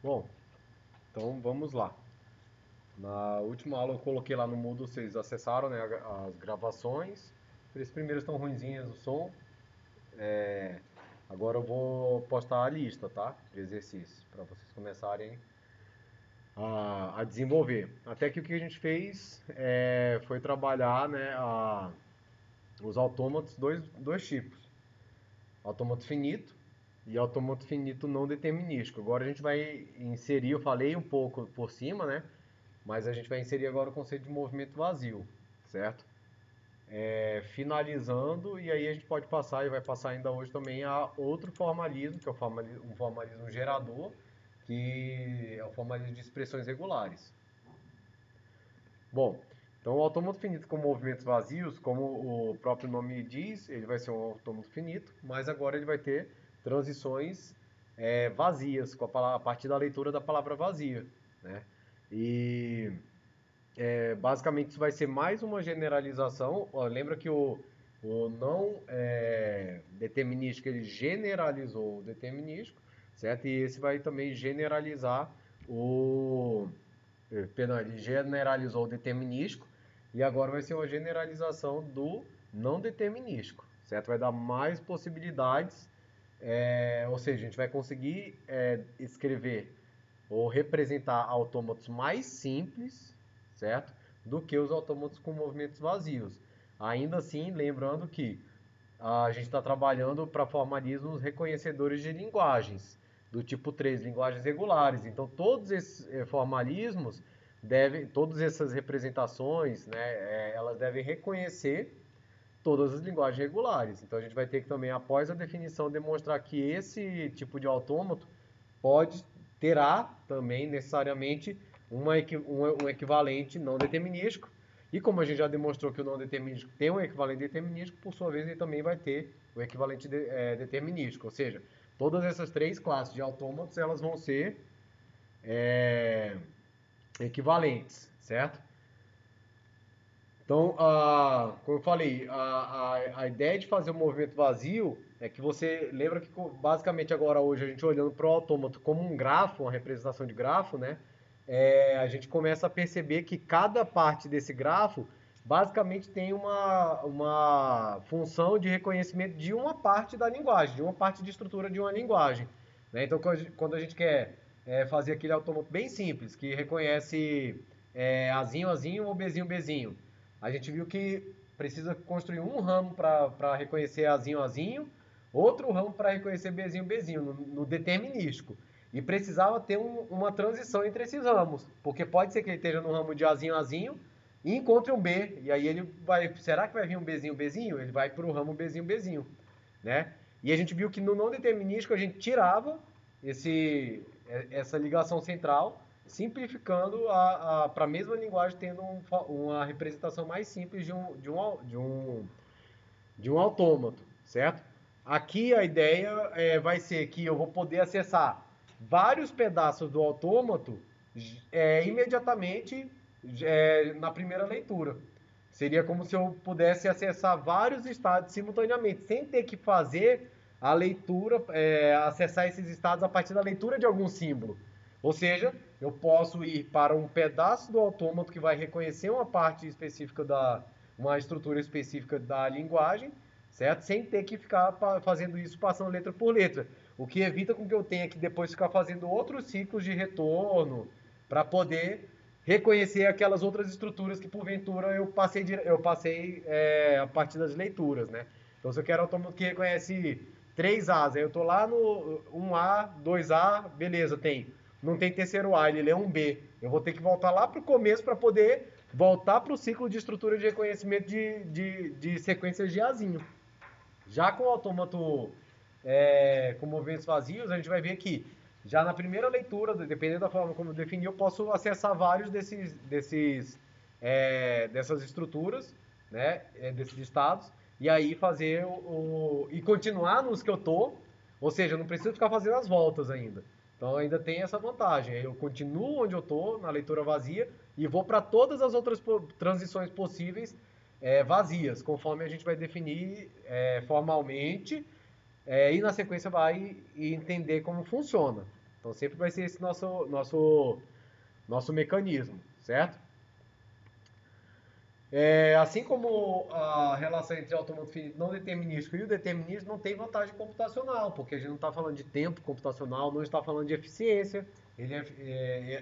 Bom, então vamos lá. Na última aula eu coloquei lá no Moodle, vocês acessaram, né, as gravações. Eles primeiros estão ruinzinhas o som. É, Agora eu vou postar a lista, tá? De exercícios, para vocês começarem a desenvolver. Até que o que a gente fez foi trabalhar, né, os autômatos dois tipos. Autômato finito e autômato finito não determinístico. Agora a gente vai inserir, eu falei um pouco por cima, né? Mas a gente vai inserir agora o conceito de movimento vazio, certo? Finalizando, e aí a gente pode passar, e vai passar ainda hoje também, a outro formalismo, que é um formalismo gerador, que é o formalismo de expressões regulares. Bom, então o autômato finito com movimentos vazios, como o próprio nome diz, ele vai ser um autômato finito, mas agora ele vai ter transições vazias, a partir da leitura da palavra vazia, né? E basicamente isso vai ser mais uma generalização. Ó, lembra que o não determinístico ele generalizou o determinístico, certo? E esse vai também generalizar o. Perdão, ele generalizou o determinístico e agora vai ser uma generalização do não determinístico, certo? Vai dar mais possibilidades, ou seja, a gente vai conseguir escrever ou representar autômatos mais simples, certo? Do que os autômatos com movimentos vazios. Ainda assim, lembrando que a gente está trabalhando para formalismos reconhecedores de linguagens, do tipo 3, linguagens regulares. Então, todos esses formalismos todas essas representações, né, elas devem reconhecer todas as linguagens regulares. Então, a gente vai ter que também, após a definição, demonstrar que esse tipo de autômato terá também necessariamente um equivalente não determinístico. E como a gente já demonstrou que o não determinístico tem um equivalente determinístico, por sua vez ele também vai ter o equivalente determinístico. Ou seja, todas essas três classes de autômatos elas vão ser é, equivalentes, certo? Então, como eu falei, a ideia de fazer o movimento vazio é que você lembra que basicamente agora hoje a gente olhando para o autômato como um grafo, uma representação de grafo, né? A gente começa a perceber que cada parte desse grafo basicamente tem uma função de reconhecimento de uma parte da linguagem, de uma parte de estrutura de uma linguagem, né? Então, quando a gente quer fazer aquele autômato bem simples, que reconhece azinho, azinho ou bezinho, bezinho, a gente viu que precisa construir um ramo para reconhecer azinho, azinho, outro ramo para reconhecer bezinho, bezinho, no determinístico. E precisava ter uma transição entre esses ramos, porque pode ser que ele esteja no ramo de azinho, azinho e encontre um B, e aí ele vai, será que vai vir um bezinho, bezinho? Ele vai para o ramo bezinho, bezinho, né? E a gente viu que no não determinístico a gente tirava essa ligação central, simplificando para a mesma linguagem, tendo uma representação mais simples de um autômato, certo? Aqui a ideia vai ser que eu vou poder acessar vários pedaços do autômato imediatamente na primeira leitura. Seria como se eu pudesse acessar vários estados simultaneamente, sem ter que fazer a leitura, acessar esses estados a partir da leitura de algum símbolo. Ou seja, eu posso ir para um pedaço do autômato que vai reconhecer uma parte específica uma estrutura específica da linguagem, certo? Sem ter que ficar fazendo isso passando letra por letra. O que evita com que eu tenha que depois ficar fazendo outros ciclos de retorno para poder reconhecer aquelas outras estruturas que porventura eu passei a partir das leituras, né? Então se eu quero autômato que reconhece 3As, aí eu tô lá no 1A, 2A, beleza, tem. Não tem terceiro A, ele é um B. Eu vou ter que voltar lá para o começo para poder voltar para o ciclo de estrutura de reconhecimento de sequências de Azinho. Já com o autômato com movimentos vazios, a gente vai ver que já na primeira leitura, dependendo da forma como eu definir, eu posso acessar vários dessas estruturas, né, desses estados, e aí fazer e continuar nos que eu tô, ou seja, eu não preciso ficar fazendo as voltas ainda. Então ainda tem essa vantagem. Eu continuo onde eu estou, na leitura vazia, e vou para todas as outras transições possíveis vazias, conforme a gente vai definir formalmente, e na sequência vai entender como funciona. Então sempre vai ser esse nosso mecanismo, certo? Assim como a relação entre autômato finito não determinístico e o determinístico não tem vantagem computacional, porque a gente não está falando de tempo computacional, não está falando de eficiência.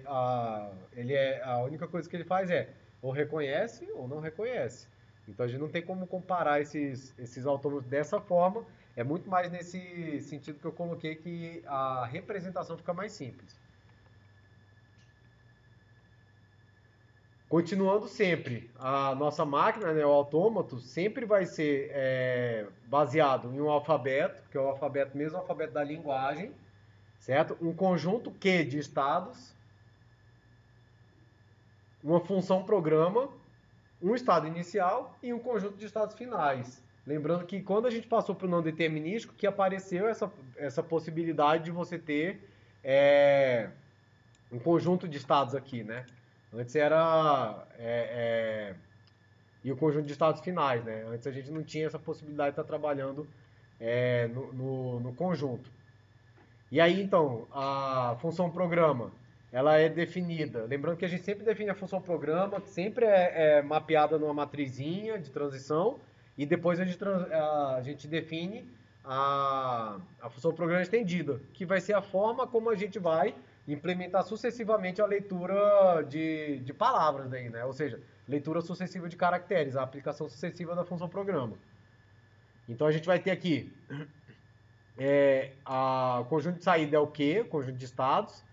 A única coisa que ele faz é ou reconhece ou não reconhece. Então a gente não tem como comparar esses autômatos dessa forma. É muito mais nesse sentido que eu coloquei que a representação fica mais simples. Continuando sempre, a nossa máquina, né, o autômato, sempre vai ser baseado em um alfabeto, que é o alfabeto, mesmo alfabeto da linguagem, certo? Um conjunto Q de estados, uma função programa, um estado inicial e um conjunto de estados finais. Lembrando que quando a gente passou para o não determinístico, que apareceu essa possibilidade de você ter um conjunto de estados aqui, né? Antes era e o conjunto de estados finais, né? Antes a gente não tinha essa possibilidade de estar trabalhando no conjunto. E aí, então, a função programa, ela é definida. Lembrando que a gente sempre define a função programa, que sempre é mapeada numa matrizinha de transição, e depois a gente define a função programa estendida, que vai ser a forma como a gente vai implementar sucessivamente a leitura de palavras daí, né? Ou seja, leitura sucessiva de caracteres, a aplicação sucessiva da função programa. Então a gente vai ter aqui o conjunto de saída é o quê? O conjunto de estados.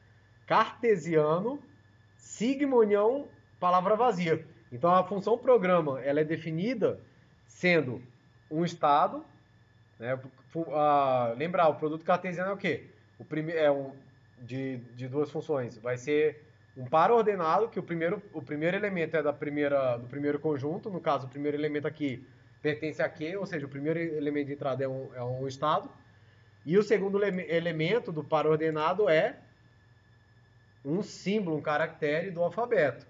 Cartesiano, sigma união, palavra vazia. Então a função programa ela é definida sendo um estado, né? Lembrar, o produto cartesiano é o quê? De duas funções. Vai ser um par ordenado, que o primeiro elemento é do primeiro conjunto, no caso, o primeiro elemento aqui pertence a Q, ou seja, o primeiro elemento de entrada é um estado. E o segundo elemento do par ordenado é um símbolo, um caractere do alfabeto.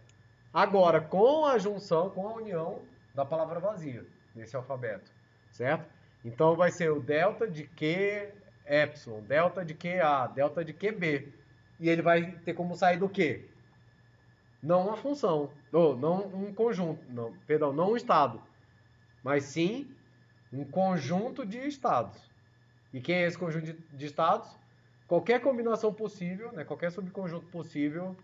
Agora, com a junção, com a união da palavra vazia nesse alfabeto, certo? Então vai ser o delta de Q epsilon, delta de QA, delta de QB. E ele vai ter como sair do quê? Não uma função, ou não um conjunto, não, perdão, não um estado, mas sim um conjunto de estados. E quem é esse conjunto de estados? Qualquer combinação possível, né, qualquer subconjunto possível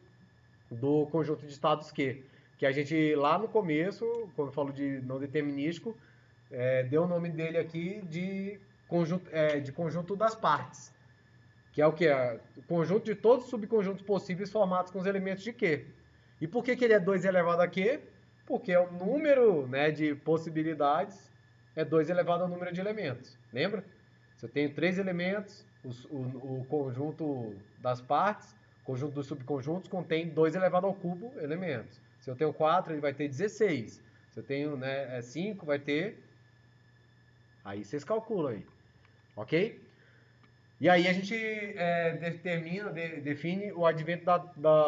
do conjunto de estados que a gente lá no começo, quando eu falo de não determinístico, deu o nome dele aqui de conjunto das partes, que é o que? O conjunto de todos os subconjuntos possíveis formados com os elementos de Q. E por que ele é 2 elevado a Q? Porque o número, né, de possibilidades é 2 elevado ao número de elementos. Lembra? Se eu tenho 3 elementos, o conjunto das partes, o conjunto dos subconjuntos contém 2 elevado ao cubo elementos. Se eu tenho 4, ele vai ter 16. Se eu tenho 5, vai ter... Aí vocês calculam aí. Ok? E aí a gente define o advento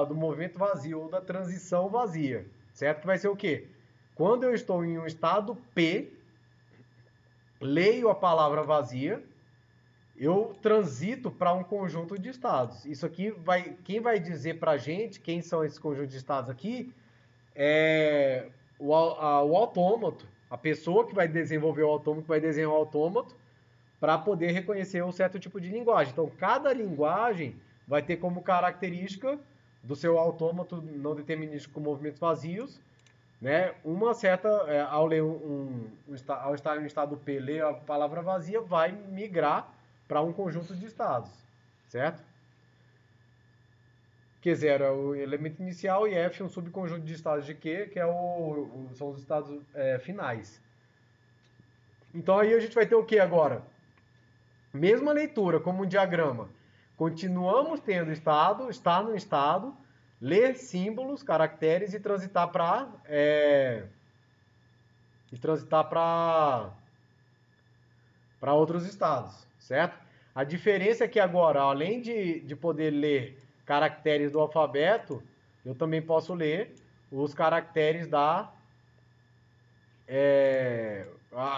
do movimento vazio ou da transição vazia, certo? Que vai ser o quê? Quando eu estou em um estado P, leio a palavra vazia, eu transito para um conjunto de estados. Isso aqui quem vai dizer para a gente quem são esses conjuntos de estados aqui é o autômato, a pessoa que vai desenvolver o autômato, que vai desenhar o autômato, para poder reconhecer um certo tipo de linguagem. Então, cada linguagem vai ter como característica do seu autômato não determinístico com movimentos vazios, né, uma certa, ao estar em um estado P, ler a palavra vazia, vai migrar para um conjunto de estados, certo? Q0 é o elemento inicial e F é um subconjunto de estados de Q, que são os estados finais. Então aí a gente vai ter o que agora? Mesma leitura, como um diagrama. Continuamos tendo estado, estar no estado, ler símbolos, caracteres e transitar para outros estados, certo? A diferença é que agora, além de poder ler caracteres do alfabeto, eu também posso ler os caracteres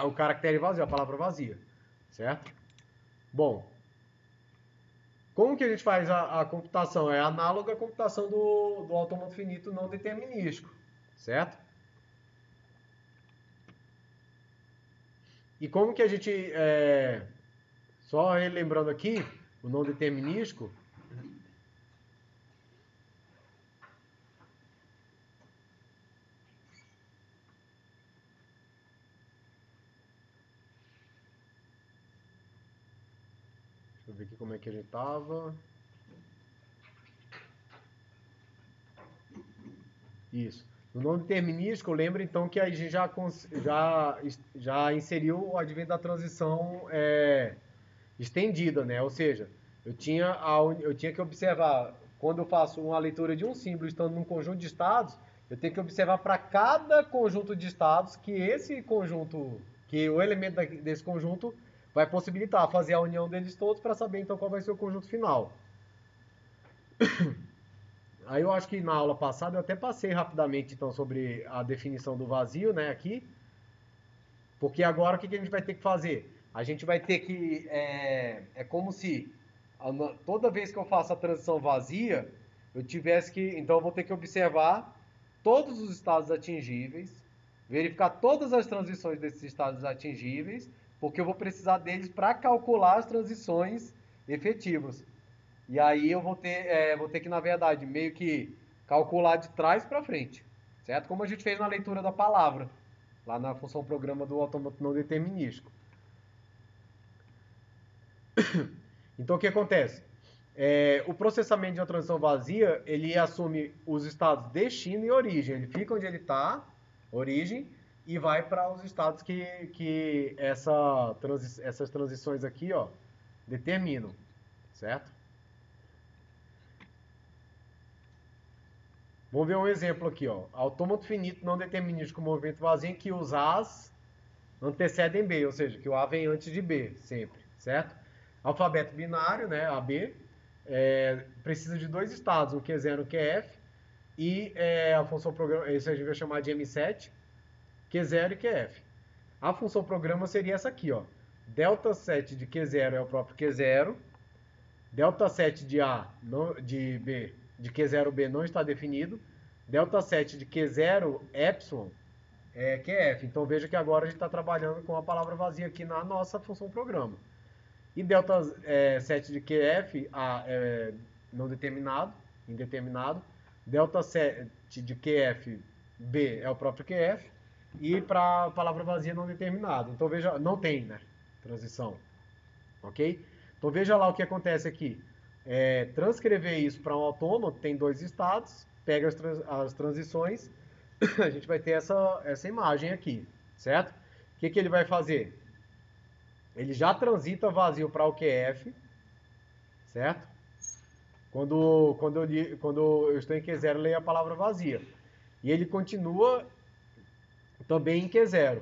o caractere vazio, a palavra vazia, certo? Bom, como que a gente faz a computação? É análoga à computação do autômato finito não determinístico, certo? E como que a gente, só relembrando aqui, o não determinístico, deixa eu ver aqui como é que a gente estava. Isso. No não determinístico, lembra então que a gente já inseriu o advento da transição estendida, né? Ou seja, eu tinha que observar, quando eu faço uma leitura de um símbolo estando num conjunto de estados, eu tenho que observar para cada conjunto de estados que esse conjunto, que o elemento desse conjunto vai possibilitar fazer a união deles todos para saber então qual vai ser o conjunto final. Aí eu acho que na aula passada eu até passei rapidamente então sobre a definição do vazio, né, aqui, porque agora o que a gente vai ter que fazer? A gente vai ter que, é como se toda vez que eu faço a transição vazia, eu tivesse que, então eu vou ter que observar todos os estados atingíveis, verificar todas as transições desses estados atingíveis, porque eu vou precisar deles para calcular as transições efetivas. E aí eu vou ter que, na verdade, meio que calcular de trás para frente, certo? Como a gente fez na leitura da palavra, lá na função programa do autômato não determinístico. Então o que acontece? O processamento de uma transição vazia, ele assume os estados destino e origem. Ele fica onde ele está, origem, e vai para os estados que essas transições aqui, ó, determinam, certo? Vamos ver um exemplo aqui, ó. Autômato finito não determinístico com movimento vazio em que os A's antecedem B, ou seja, que o A vem antes de B, sempre, certo? Alfabeto binário, né, AB, precisa de dois estados, um Q0 e um QF, e a função programa, isso a gente vai chamar de M7, Q0 e QF. A função programa seria essa aqui, ó. Delta 7 de Q0 é o próprio Q0, delta 7 de A de B, de Q0B não está definido, delta 7 de Q0 epsilon é QF. Então veja que agora a gente está trabalhando com a palavra vazia aqui na nossa função programa. E delta 7 de QF não determinado, indeterminado. Delta 7 de QF B é o próprio QF. E para a palavra vazia não determinado. Então veja, não tem, né? Transição. Ok? Então veja lá o que acontece aqui. Transcrever isso para um autômato, tem dois estados, pega as transições, a gente vai ter essa imagem aqui, certo? O que ele vai fazer? Ele já transita vazio para o QF, certo? Quando eu estou em Q0, eu leio a palavra vazia. E ele continua também em Q0,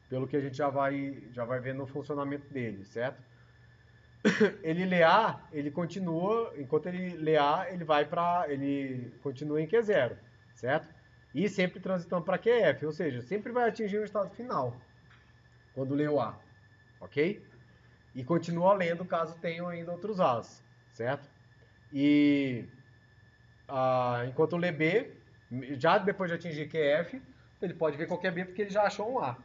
pelo que a gente já vai ver no funcionamento dele, certo? Ele lê A, ele continua, enquanto ele lê A, ele continua em Q0, certo? E sempre transitando para QF, ou seja, sempre vai atingir o estado final quando lê o A, ok? E continua lendo caso tenham ainda outros As, certo? E enquanto lê B, já depois de atingir QF, ele pode ver qualquer B porque ele já achou um A,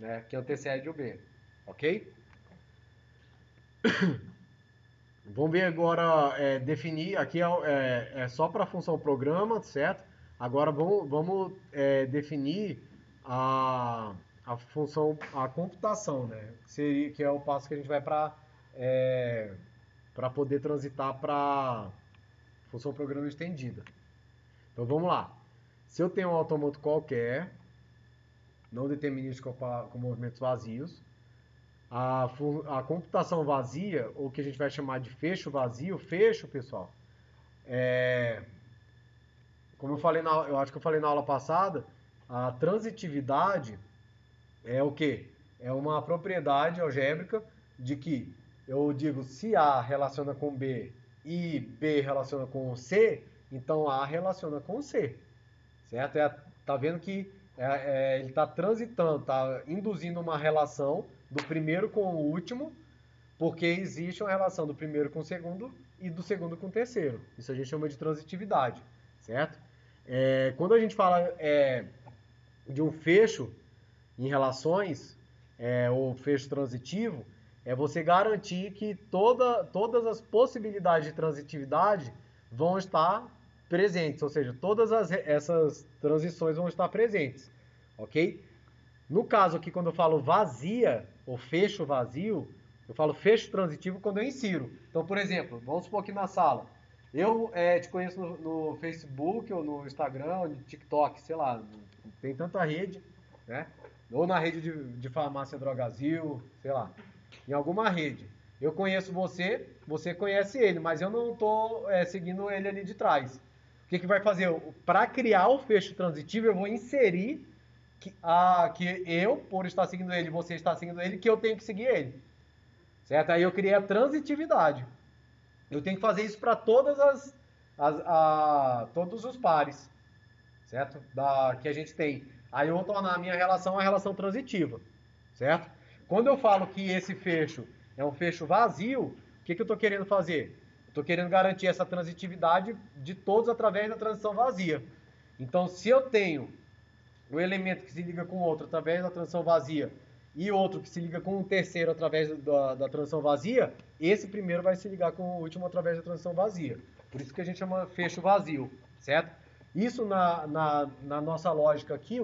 né? Que antecede o B, ok? Vamos ver agora, definir, aqui é só para a função programa, certo? Agora vamos definir a função, a computação, né? Que é o passo que a gente vai para poder transitar para função programa estendida. Então vamos lá. Se eu tenho um autômato qualquer, não determinístico com movimentos vazios, a computação vazia, ou que a gente vai chamar de fecho vazio, fecho, pessoal, como eu acho que eu falei na aula passada, a transitividade é o quê? É uma propriedade algébrica de que eu digo se A relaciona com B e B relaciona com C, então A relaciona com C, certo? Tá vendo que ele está transitando, está induzindo uma relação do primeiro com o último porque existe uma relação do primeiro com o segundo e do segundo com o terceiro. Isso a gente chama de transitividade, certo? Quando a gente fala de um fecho em relações, ou fecho transitivo, é você garantir que todas as possibilidades de transitividade vão estar presentes, ou seja, essas transições vão estar presentes, ok? No caso aqui, quando eu falo vazia, ou fecho vazio, eu falo fecho transitivo quando eu insiro. Então, por exemplo, vamos supor aqui na sala, eu te conheço no Facebook, ou no Instagram, ou no TikTok, sei lá, tem tanta rede, né? Ou na rede de farmácia Drogazil, sei lá, em alguma rede. Eu conheço você, você conhece ele, mas eu não estou seguindo ele ali de trás. O que vai fazer? Para criar o fecho transitivo, eu vou inserir que eu, por estar seguindo ele, você está seguindo ele, que eu tenho que seguir ele. Certo? Aí eu criei a transitividade. Eu tenho que fazer isso para todos os pares, certo? Que a gente tem. Aí eu vou tornar a minha relação uma relação transitiva, certo? Quando eu falo que esse fecho é um fecho vazio, o que eu estou querendo fazer? Estou querendo garantir essa transitividade de todos através da transição vazia. Então, se eu tenho um elemento que se liga com outro através da transição vazia e outro que se liga com um terceiro através da transição vazia, esse primeiro vai se ligar com o último através da transição vazia. Por isso que a gente chama fecho vazio, certo? Isso na nossa lógica aqui,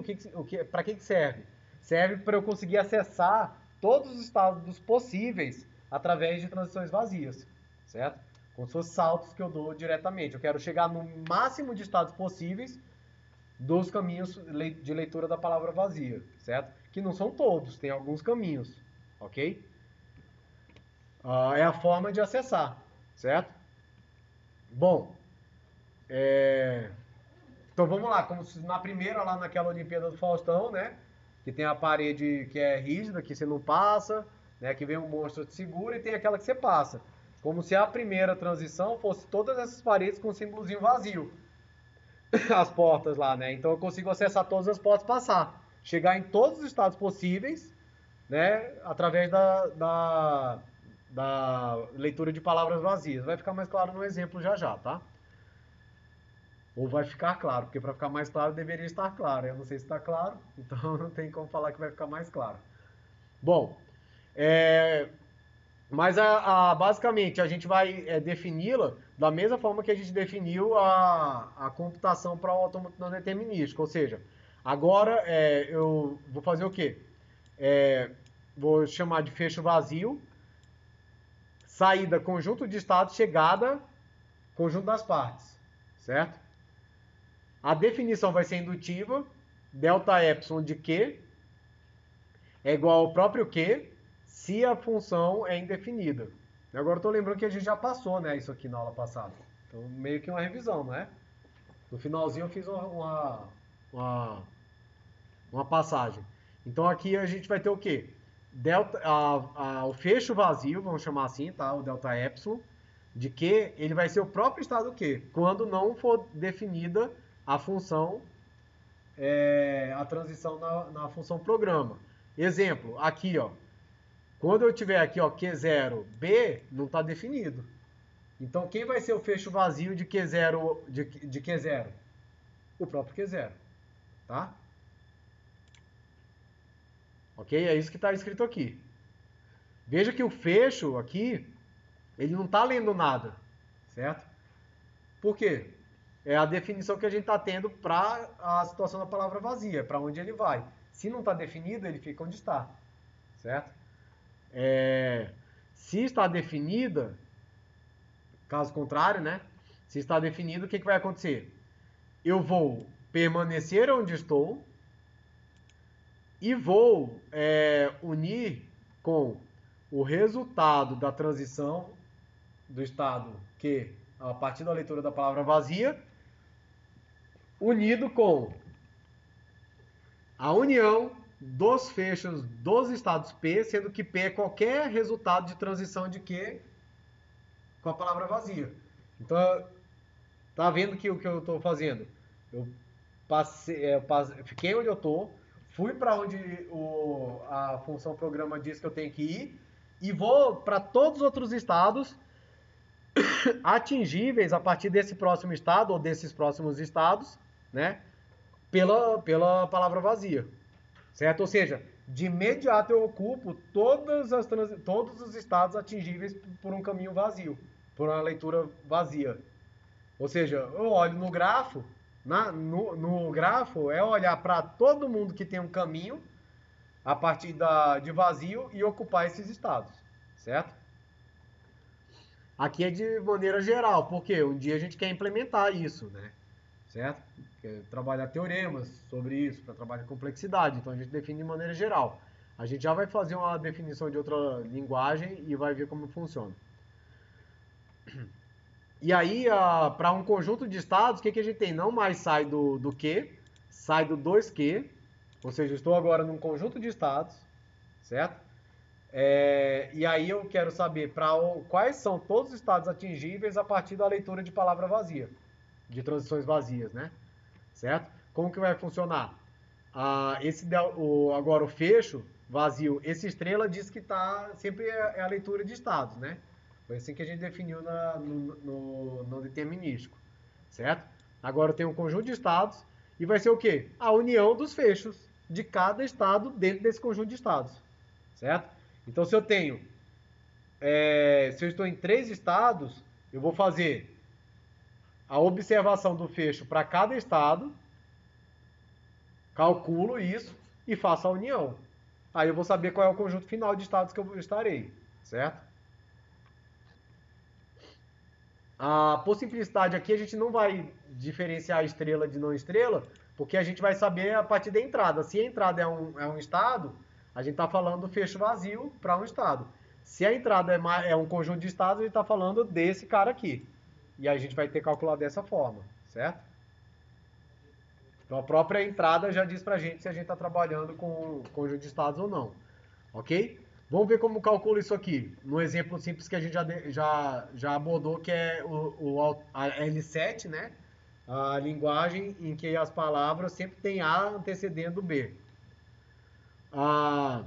para que serve? Serve para eu conseguir acessar todos os estados possíveis através de transições vazias, certo? Como se fossem saltos que eu dou diretamente. Eu quero chegar no máximo de estados possíveis dos caminhos de leitura da palavra vazia, certo? Que não são todos, tem alguns caminhos, ok? É a forma de acessar, certo? Bom, então vamos lá, como na primeira, lá naquela Olimpíada do Faustão, né? Que tem a parede que é rígida, que você não passa, né? Que vem um monstro te segura, e tem aquela que você passa. Como se a primeira transição fosse todas essas paredes com um símbolozinho vazio. As portas lá, né? Então eu consigo acessar todas as portas, passar, chegar em todos os estados possíveis, né? Através da leitura de palavras vazias. Vai ficar mais claro no exemplo já já, tá? Ou vai ficar claro, porque para ficar mais claro deveria estar claro. Eu não sei se está claro, então não tem como falar que vai ficar mais claro. Bom, mas basicamente a gente vai defini-la da mesma forma que a gente definiu a computação para o autômato não determinístico. Ou seja, agora eu vou fazer o quê? Vou chamar de fecho vazio, saída conjunto de estados, chegada conjunto das partes, certo? A definição vai ser indutiva, delta epsilon de Q é igual ao próprio Q se a função é indefinida. Agora eu tô lembrando que a gente já passou, né, isso aqui na aula passada. Então, meio que uma revisão, não é? No finalzinho eu fiz uma passagem. Então aqui a gente vai ter o quê? O fecho vazio, vamos chamar assim, tá? O delta epsilon, de que ele vai ser o próprio estado Q, quando não for definida a função, a transição na função programa. Exemplo, aqui, ó. Quando eu tiver aqui, ó, Q0B, não está definido. Então, quem vai ser o fecho vazio de Q0? De Q0? O próprio Q0, tá? Ok? É isso que está escrito aqui. Veja que o fecho aqui, ele não está lendo nada, certo? Por quê? É a definição que a gente está tendo para a situação da palavra vazia, para onde ele vai. Se não está definido, ele fica onde está, certo? Se está definida, caso contrário, né? Se está definido, o que vai acontecer? Eu vou permanecer onde estou e vou unir com o resultado da transição do estado Q a partir da leitura da palavra vazia, unido com a união dos fechos dos estados P, sendo que P é qualquer resultado de transição de Q com a palavra vazia. Então, tá vendo que o que eu estou fazendo? Eu fiquei onde eu estou, fui para onde a função programa diz que eu tenho que ir, e vou para todos os outros estados atingíveis a partir desse próximo estado ou desses próximos estados, né? Pela palavra vazia, certo? Ou seja, de imediato eu ocupo todos os estados atingíveis por um caminho vazio, por uma leitura vazia. Ou seja, eu olho no grafo, no grafo é olhar para todo mundo que tem um caminho a partir de vazio e ocupar esses estados, certo? Aqui é de maneira geral, porque um dia a gente quer implementar isso, né? Certo? Quer trabalhar teoremas sobre isso, para trabalhar complexidade, então a gente define de maneira geral. A gente já vai fazer uma definição de outra linguagem e vai ver como funciona. E aí, para um conjunto de estados, o que a gente tem? Não mais sai do Q, sai do 2Q, ou seja, eu estou agora num conjunto de estados, certo? E aí eu quero saber quais são todos os estados atingíveis a partir da leitura de palavra vazia, de transições vazias, né? Certo? Como que vai funcionar? Agora o fecho vazio, esse estrela diz que sempre é a leitura de estados, né? Foi assim que a gente definiu no determinístico, certo? Agora eu tenho um conjunto de estados e vai ser o quê? A união dos fechos de cada estado dentro desse conjunto de estados, certo? Então se eu estou em 3 estados, eu vou fazer a observação do fecho para cada estado, calculo isso e faço a união. Aí eu vou saber qual é o conjunto final de estados que eu estarei, certo? Por simplicidade aqui, a gente não vai diferenciar estrela de não estrela, porque a gente vai saber a partir da entrada. Se a entrada é um estado, a gente está falando do fecho vazio para um estado. Se a entrada é um conjunto de estados, a gente está falando desse cara aqui. E aí a gente vai ter que calcular dessa forma, certo? Então a própria entrada já diz pra gente se a gente está trabalhando com conjunto de estados ou não. Ok? Vamos ver como calcula isso aqui. No exemplo simples que a gente já abordou, que é a L7, né? A linguagem em que as palavras sempre têm A antecedendo o B. Ah,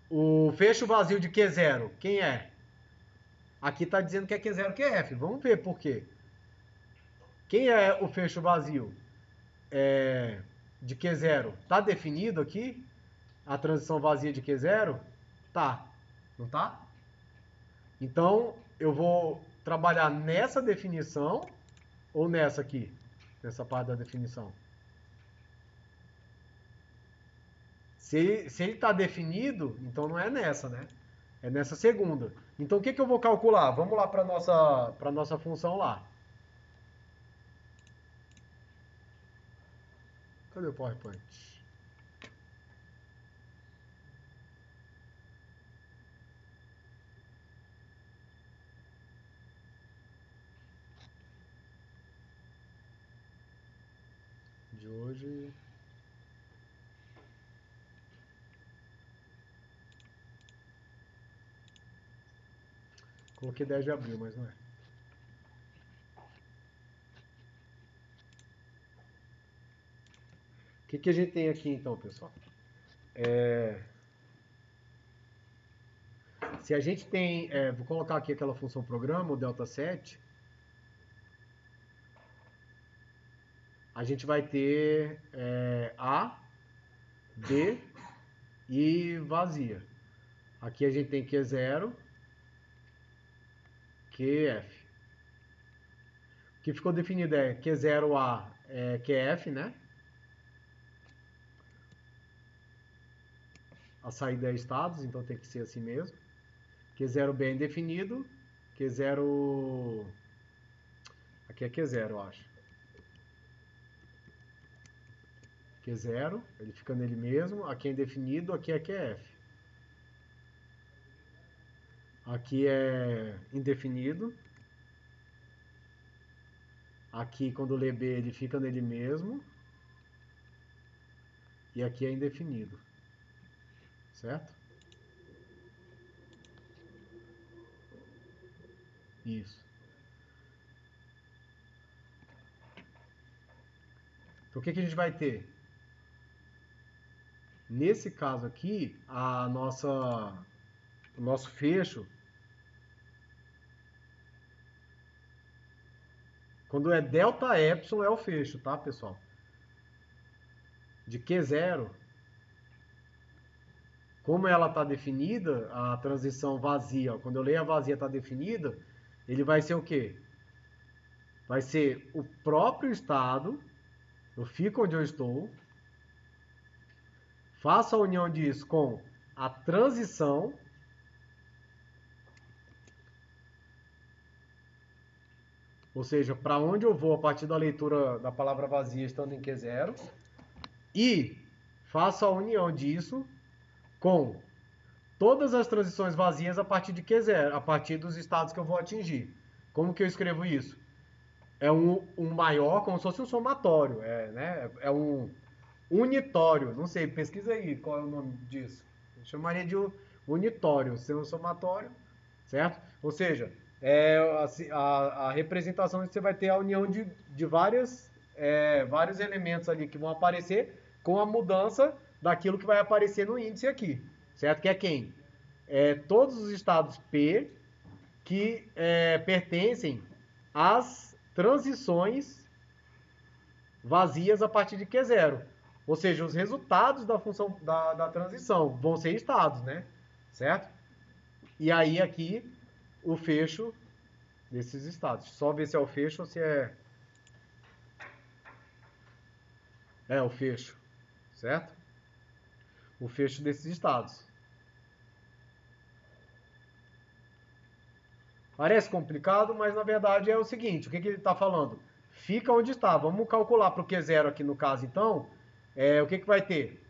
o fecho vazio de Q0, quem é? Aqui está dizendo que é Q0, QF. Vamos ver por quê. Quem é o fecho vazio de Q0? Está definido aqui? A transição vazia de Q0? Tá. Não tá? Então, eu vou trabalhar nessa definição ou nessa aqui? Nessa parte da definição. Se ele está definido, então não é nessa, né? É nessa segunda. Então, o que eu vou calcular? Vamos lá para a nossa função lá. Cadê o PowerPoint? De hoje. Coloquei 10 de abril, mas não é. O que a gente tem aqui então, pessoal? Se a gente tem, vou colocar aqui aquela função programa, o delta 7, a gente vai ter A, B e vazia. Aqui a gente tem Q0, QF. O que ficou definido é Q0A é QF, né? A saída é estados, então tem que ser assim mesmo. Q0B é indefinido. Q0... Aqui é Q0, eu acho. Q0, ele fica nele mesmo. Aqui é indefinido, aqui é QF. Aqui é indefinido. Aqui, quando lê B, ele fica nele mesmo. E aqui é indefinido. Certo? Isso. Então, o que a gente vai ter? Nesse caso aqui, nosso fecho, quando é delta epsilon é o fecho, tá, pessoal? De Q0, como ela está definida, a transição vazia, quando eu leio a vazia está definida, ele vai ser o quê? Vai ser o próprio estado, eu fico onde eu estou, faço a união disso com a transição, ou seja, para onde eu vou a partir da leitura da palavra vazia estando em Q0, e faço a união disso com todas as transições vazias a partir de Q0, a partir dos estados que eu vou atingir. Como que eu escrevo isso? É um maior, como se fosse um somatório, né? É um unitório, não sei, pesquisa aí qual é o nome disso. Eu chamaria de unitório, ser um somatório, certo? Ou seja, a representação você vai ter a união de vários elementos ali que vão aparecer com a mudança daquilo que vai aparecer no índice aqui, certo? Que é quem? Todos os estados P que pertencem às transições vazias a partir de Q0. Ou seja, os resultados da função da transição vão ser estados, né? Certo? E aí aqui o fecho desses estados. Só ver se é o fecho ou se é o fecho, certo? O fecho desses estados. Parece complicado, mas na verdade é o seguinte, o que ele está falando? Fica onde está. Vamos calcular para o Q0 aqui no caso, então. O que vai ter?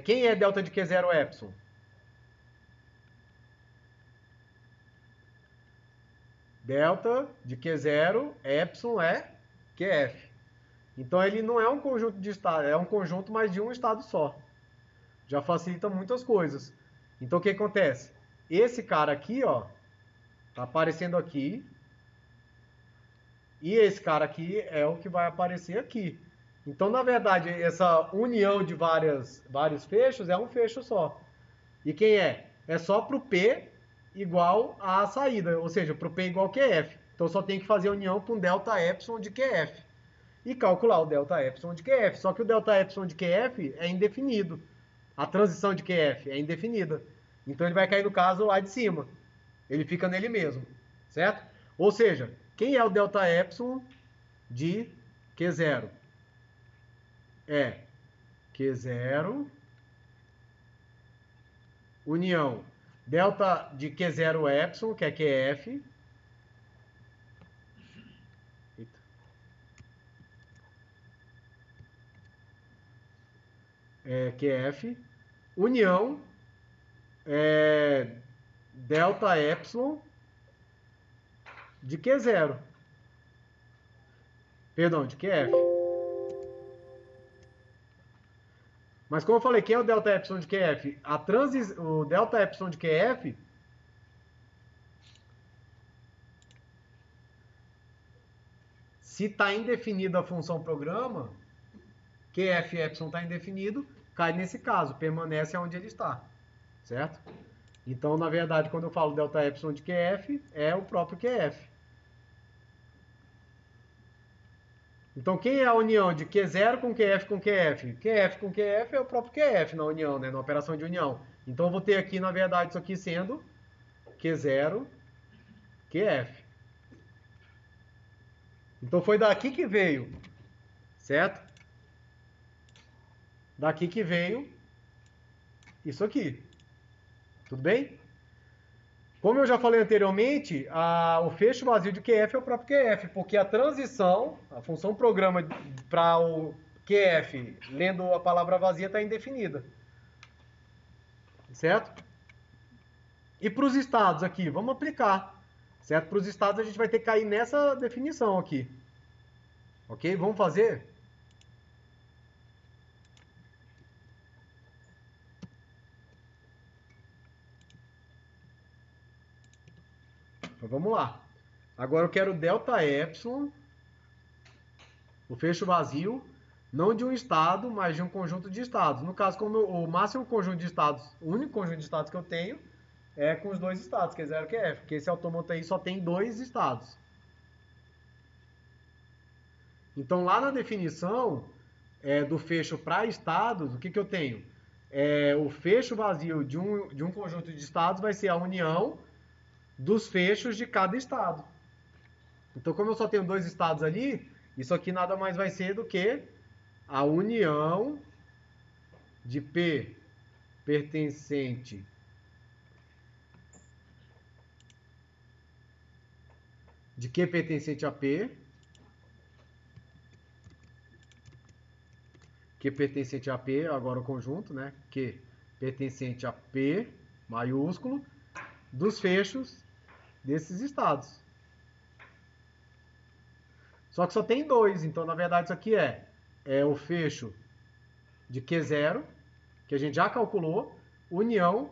Quem é delta de Q0 epsilon? Delta de Q0 epsilon é QF. Então ele não é um conjunto de estados, é um conjunto mais de um estado só. Já facilita muitas coisas. Então o que acontece? Esse cara aqui, ó, tá aparecendo aqui. E esse cara aqui é o que vai aparecer aqui. Então, na verdade, essa união de vários fechos é um fecho só. E quem é? É só para o P igual à saída, ou seja, para o P igual a QF. Então, só tem que fazer a união com delta epsilon de QF. E calcular o delta epsilon de QF. Só que o delta epsilon de QF é indefinido. A transição de QF é indefinida. Então, ele vai cair no caso lá de cima. Ele fica nele mesmo, certo? Ou seja, quem é o delta epsilon de Q0? É Q0 união delta de Q0 epsilon, que é QF. QF. União delta epsilon de Q0. Perdão, de QF. Mas como eu falei, quem é o delta epsilon de QF? O delta epsilon de QF se está indefinida a função programa, QF epsilon está indefinido, cai nesse caso, permanece onde ele está, certo? Então, na verdade, quando eu falo delta epsilon de QF, é o próprio QF. Então, quem é a união de Q0 com QF com QF? QF com QF é o próprio QF na união, né? Na operação de união. Então, eu vou ter aqui, na verdade, isso aqui sendo Q0, QF. Então, foi daqui que veio, certo? Daqui que veio isso aqui. Tudo bem? Como eu já falei anteriormente, o fecho vazio de QF é o próprio QF, porque a transição, a função programa para o QF, lendo a palavra vazia, está indefinida. Certo? E para os estados aqui, vamos aplicar. Certo? Para os estados a gente vai ter que cair nessa definição aqui. Ok? Vamos fazer? Então vamos lá. Agora eu quero delta epsilon, o fecho vazio, não de um estado, mas de um conjunto de estados. No caso, como o máximo conjunto de estados, o único conjunto de estados que eu tenho, com os dois estados, Q0 e QF, porque esse autômato aí só tem dois estados. Então, lá na definição do fecho para estados, o que eu tenho? O fecho vazio de um conjunto de estados vai ser a união dos fechos de cada estado. Então, como eu só tenho dois estados ali, isso aqui nada mais vai ser do que a união de P pertencente de Q pertencente a P, Q pertencente a P, agora o conjunto, né? Q pertencente a P, maiúsculo, dos fechos desses estados. Só que só tem dois, então na verdade isso aqui é o fecho de Q0, que a gente já calculou, união,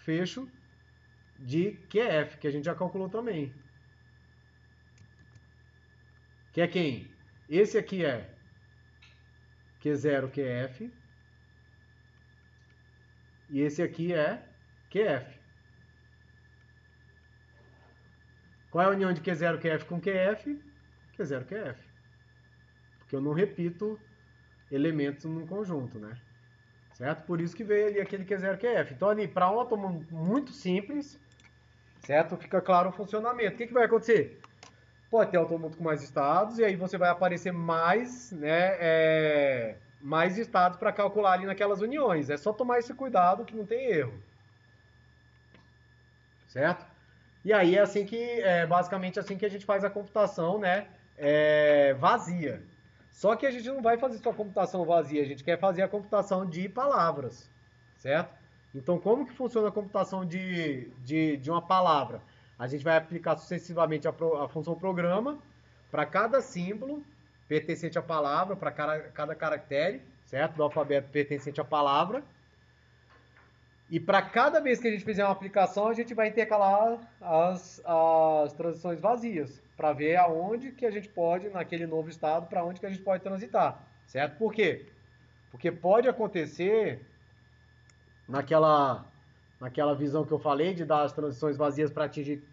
fecho de QF, que a gente já calculou também. Que é quem? Esse aqui é Q0, QF. E esse aqui é QF. Qual é a união de Q0, QF com QF? Q0, QF. Porque eu não repito elementos num conjunto, né? Certo? Por isso que veio ali aquele Q0, QF. Então ali, para um átomo muito simples, certo? Fica claro o funcionamento. O que vai acontecer? Pode ter autômato com mais estados, e aí você vai aparecer mais, né, mais estados para calcular ali naquelas uniões. É só tomar esse cuidado que não tem erro. Certo? E aí é assim que, basicamente assim que a gente faz a computação, né, vazia. Só que a gente não vai fazer só computação vazia, a gente quer fazer a computação de palavras, certo? Então, como que funciona a computação de uma palavra? A gente vai aplicar sucessivamente a função programa para cada símbolo pertencente à palavra, para cada caractere, certo? Do alfabeto pertencente à palavra. E para cada vez que a gente fizer uma aplicação, a gente vai intercalar as transições vazias, para ver aonde que a gente pode, naquele novo estado, para onde que a gente pode transitar, certo? Por quê? Porque pode acontecer, naquela visão que eu falei, de dar as transições vazias para atingir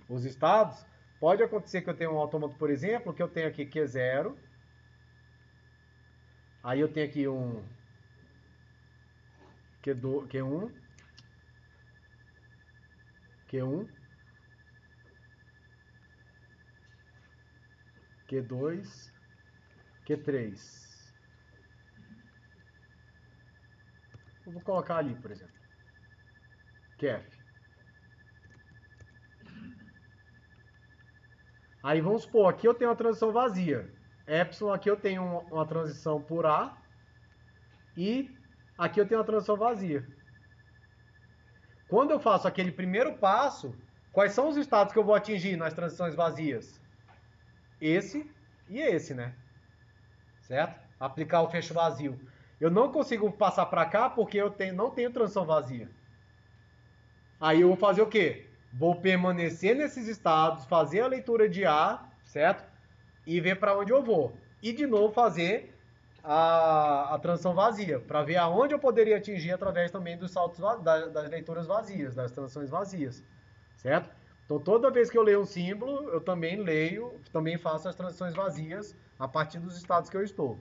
os estados, pode acontecer que eu tenha um autômato, por exemplo, que eu tenho aqui Q0, aí eu tenho aqui um Q1, Q1, Q2, Q3. Eu vou colocar ali, por exemplo. QF. Aí vamos supor, aqui eu tenho uma transição vazia. Epsilon, aqui eu tenho uma transição por A. E aqui eu tenho uma transição vazia. Quando eu faço aquele primeiro passo, quais são os estados que eu vou atingir nas transições vazias? Esse e esse, né? Certo? Aplicar o fecho vazio. Eu não consigo passar para cá porque eu não tenho transição vazia. Aí eu vou fazer o quê? Vou permanecer nesses estados, fazer a leitura de A, certo? E ver para onde eu vou. E de novo fazer a transição vazia, para ver aonde eu poderia atingir através também dos saltos das leituras vazias, das transições vazias, certo? Então toda vez que eu leio um símbolo, eu também faço as transições vazias a partir dos estados que eu estou.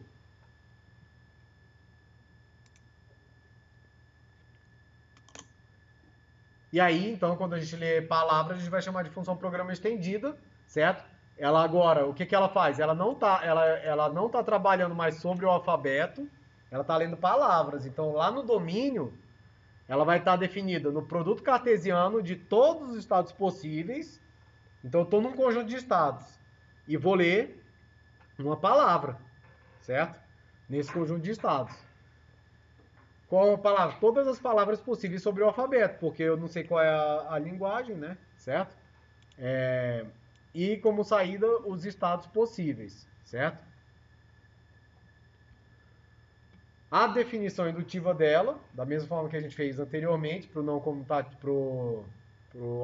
E aí, então, quando a gente lê palavras, a gente vai chamar de função programa estendida, certo? Ela agora, o que que ela faz? Ela não tá trabalhando mais sobre o alfabeto, ela está lendo palavras. Então, lá no domínio, ela vai estar definida no produto cartesiano de todos os estados possíveis. Então, eu estou num conjunto de estados e vou ler uma palavra, certo? Nesse conjunto de estados. Qual a palavra? Todas as palavras possíveis sobre o alfabeto, porque eu não sei qual é a linguagem, né? Certo? E como saída, os estados possíveis, certo? A definição indutiva dela, da mesma forma que a gente fez anteriormente, para o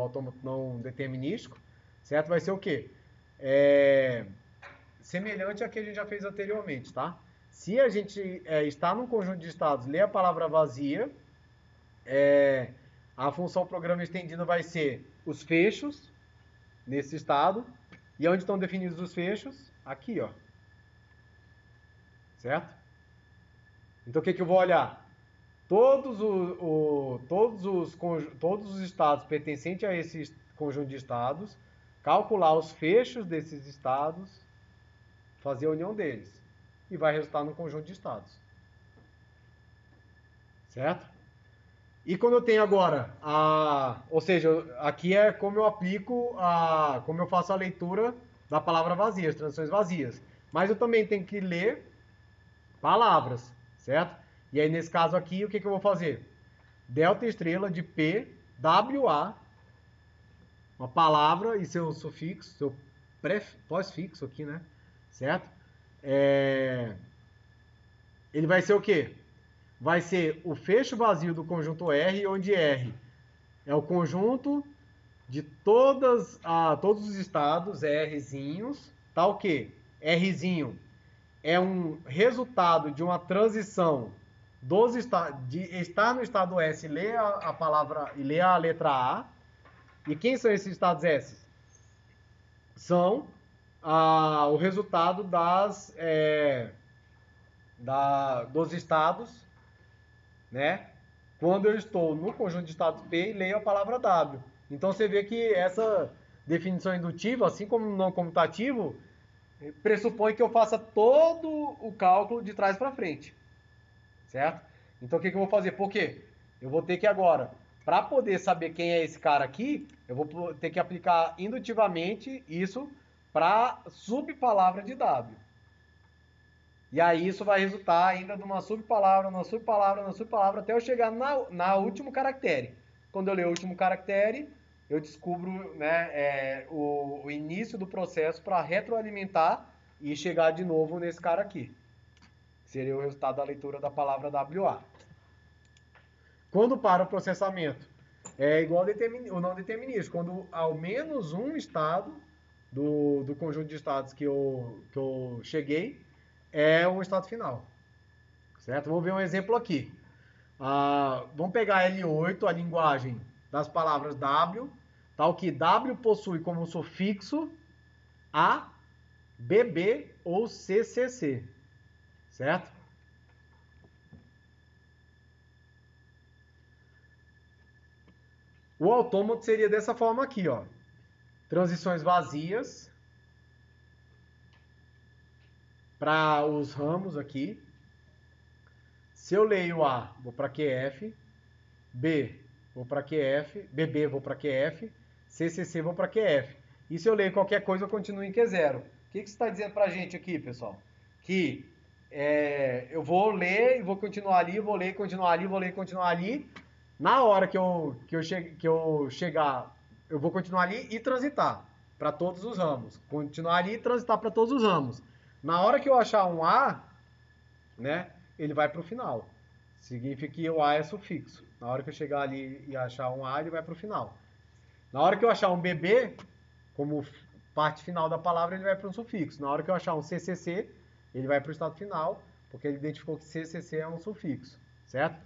autômato não determinístico, certo? Vai ser o quê? Semelhante a que a gente já fez anteriormente, tá? Se a gente está num conjunto de estados, lê a palavra vazia, A função programa estendido vai ser os fechos nesse estado. E onde estão definidos os fechos? Aqui, ó. Certo? Então o que eu vou olhar? Todos os estados pertencentes a esse conjunto de estados, calcular os fechos desses estados, fazer a união deles. E vai resultar no conjunto de estados. Certo? E quando eu tenho agora, ou seja, aqui é como eu aplico, como eu faço a leitura da palavra vazia, as transições vazias. Mas eu também tenho que ler palavras, certo? E aí, nesse caso aqui, o que eu vou fazer? Delta estrela de P, WA, uma palavra e seu sufixo, seu pós-fixo aqui, né? Certo? Ele vai ser o quê? Vai ser o fecho vazio do conjunto R, onde R é o conjunto de todos os estados, Rzinhos, tá o quê? Rzinho é um resultado de uma transição de estar no estado S, ler a palavra e ler a letra A. E quem são esses estados S? São o resultado dos estados, né? Quando eu estou no conjunto de estados P e leio a palavra W. Então você vê que essa definição indutiva, assim como não comutativo, pressupõe que eu faça todo o cálculo de trás para frente. Certo? Então o que eu vou fazer? Por quê? Eu vou ter que agora, para poder saber quem é esse cara aqui, eu vou ter que aplicar indutivamente isso para subpalavra de W. E aí isso vai resultar ainda de uma subpalavra, até eu chegar na último caractere. Quando eu ler o último caractere, eu descubro, né, o início do processo para retroalimentar e chegar de novo nesse cara aqui. Seria o resultado da leitura da palavra WA. Quando para o processamento? É igual o não determinístico. Quando ao menos um estado do conjunto de estados que eu cheguei é um estado final. Certo? Vamos ver um exemplo aqui. Vamos pegar L8, a linguagem das palavras W, tal que W possui como sufixo A, BB ou CCC. Certo? O autômato seria dessa forma aqui, ó. Transições vazias para os ramos aqui. Se eu leio A, vou para QF, B, vou para QF, BB, vou para QF, CCC, vou para QF. E se eu leio qualquer coisa, eu continuo em Q0. O que você está dizendo para a gente aqui, pessoal? Que eu vou ler e vou continuar ali, vou ler e continuar ali, vou ler e continuar ali. Na hora que eu chegar, eu vou continuar ali e transitar para todos os ramos. Continuar ali e transitar para todos os ramos. Na hora que eu achar um A, né, ele vai para o final. Significa que o A é sufixo. Na hora que eu chegar ali e achar um A, ele vai para o final. Na hora que eu achar um BB, como parte final da palavra, ele vai para um sufixo. Na hora que eu achar um CCC, ele vai para o estado final, porque ele identificou que CCC é um sufixo, certo?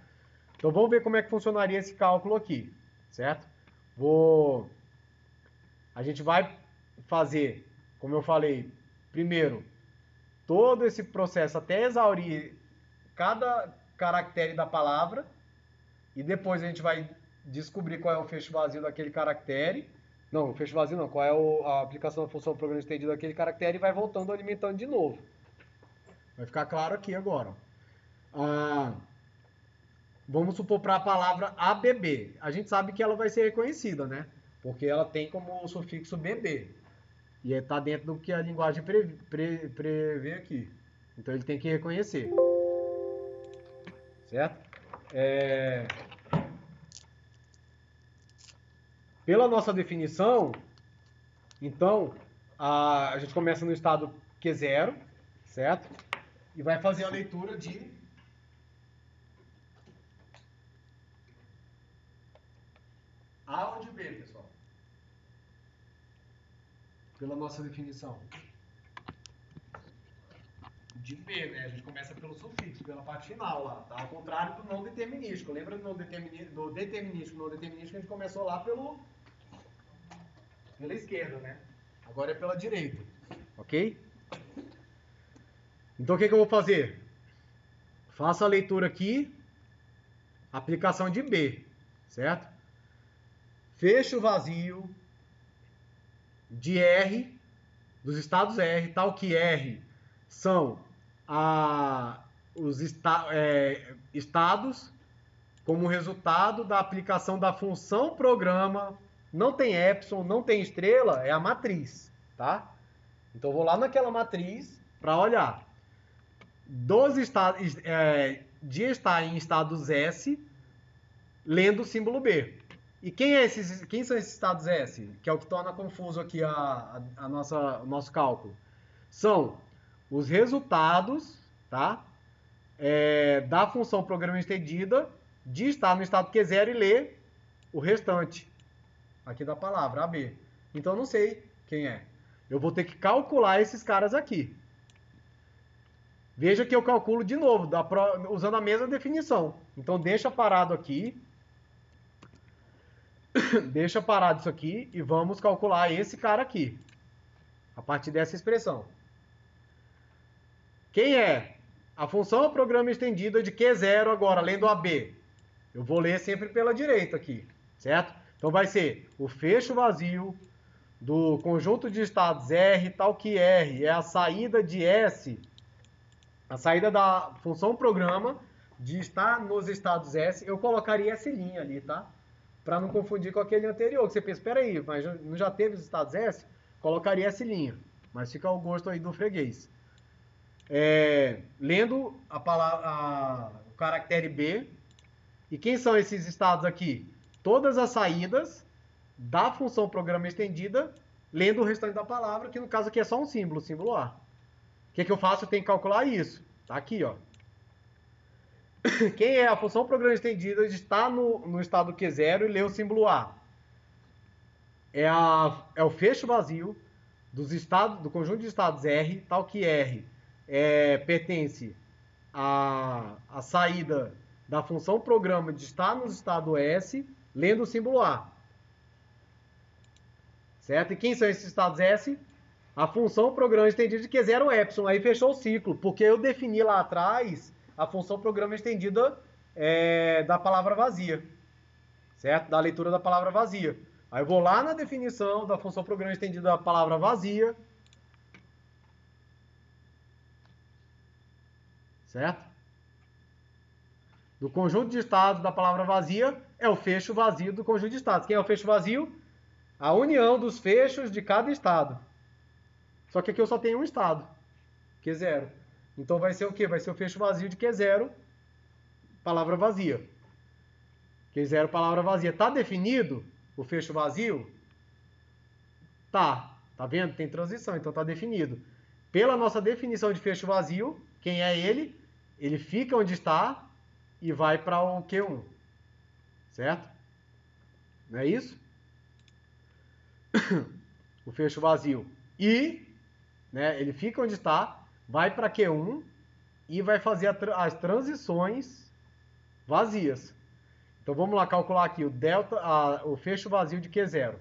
Então vamos ver como é que funcionaria esse cálculo aqui, certo? A gente vai fazer, como eu falei, primeiro, todo esse processo até exaurir cada caractere da palavra e depois a gente vai descobrir qual é o fecho vazio daquele caractere. Não, o fecho vazio não, qual é a aplicação da função programa estendido daquele caractere e vai voltando, alimentando de novo. Vai ficar claro aqui agora. Vamos supor para a palavra ABB. A gente sabe que ela vai ser reconhecida, né? Porque ela tem como sufixo BB. E está dentro do que a linguagem prevê aqui. Então ele tem que reconhecer. Certo? Pela nossa definição, então, a gente começa no estado Q0, certo? E vai fazer a leitura de A ou de B, pessoal? Pela nossa definição. de B, né? A gente começa pelo sufixo, pela parte final lá, tá? Ao contrário do não determinístico. Lembra do determinístico? No determinístico a gente começou lá pela esquerda, né? Agora é pela direita, ok? Então o que eu vou fazer? Faço a leitura aqui, aplicação de B, certo? Fecho vazio de R, dos estados R, tal que R são os estados como resultado da aplicação da função programa, não tem epsilon, não tem estrela, é a matriz, tá? Então eu vou lá naquela matriz para olhar dos estados, de estar em estados S, lendo o símbolo B. E quem são esses estados S? Que é o que torna confuso aqui o nosso cálculo. São os resultados, tá? Da função programa estendida de estar no estado Q0 e ler o restante aqui da palavra, AB. Então eu não sei quem é. Eu vou ter que calcular esses caras aqui. Veja que eu calculo de novo, usando a mesma definição. Então deixa parado aqui. Deixa parado isso aqui e vamos calcular esse cara aqui. A partir dessa expressão. Quem é? A função programa estendida de Q0 agora, lendo AB. Eu vou ler sempre pela direita aqui, certo? Então vai ser o fecho vazio do conjunto de estados R, tal que R é a saída de S, a saída da função programa de estar nos estados S. Eu colocaria S' ali, tá? Para não confundir com aquele anterior, que você pensa, espera aí, mas não já teve os estados S? Colocaria S', mas fica ao gosto aí do freguês. Lendo o caractere B. E quem são esses estados aqui? Todas as saídas da função programa estendida, lendo o restante da palavra, que no caso aqui é só um símbolo, o símbolo A. O que eu faço? Eu tenho que calcular isso. Tá aqui, ó. Quem é a função programa estendida está no estado Q0 e lê o símbolo A? É o fecho vazio do conjunto de estados R, tal que R pertence à saída da função programa de estar no estado S, lendo o símbolo A. Certo? E quem são esses estados S? A função programa estendida de Q0 epsilon. Aí fechou o ciclo, porque eu defini lá atrás a função programa estendida da palavra vazia. Certo? Da leitura da palavra vazia. Aí eu vou lá na definição da função programa estendida da palavra vazia. Certo? Do conjunto de estados da palavra vazia é o fecho vazio do conjunto de estados. Quem é o fecho vazio? A união dos fechos de cada estado. Só que aqui eu só tenho um estado, Q0. Então vai ser o quê? Vai ser o fecho vazio de Q0, palavra vazia. Q0, palavra vazia. Tá definido o fecho vazio? Tá. Tá vendo? Tem transição, então tá definido. Pela nossa definição de fecho vazio, quem é ele? Ele fica onde está e vai para o Q1. Certo? Não é isso? O fecho vazio. E, né, ele fica onde está, vai para Q1 e vai fazer as transições vazias. Então vamos lá calcular aqui o fecho vazio de Q0.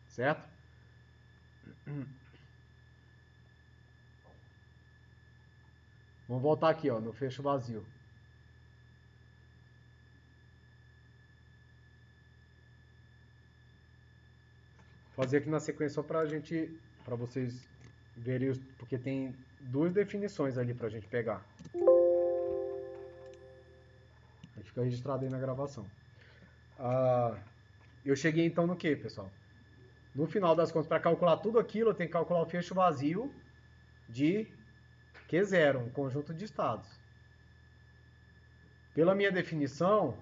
Certo? Vamos voltar aqui, ó, no fecho vazio. Vou fazer aqui na sequência só para vocês verem, porque tem duas definições ali para a gente pegar. Aí fica registrado aí na gravação. Eu cheguei então no que, pessoal? No final das contas, para calcular tudo aquilo, eu tenho que calcular o fecho vazio de Q0, um conjunto de estados. Pela minha definição,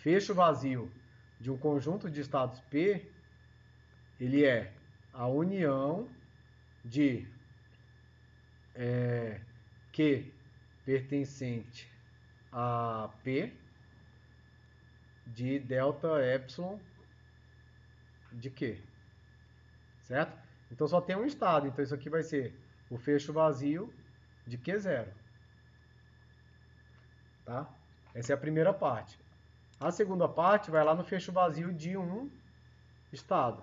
fecho vazio de um conjunto de estados P, ele é a união de Q pertencente a P de delta epsilon de Q. Certo? Então só tem um estado. Então isso aqui vai ser o fecho vazio de Q0. Tá? Essa é a primeira parte. A segunda parte vai lá no fecho vazio de um estado.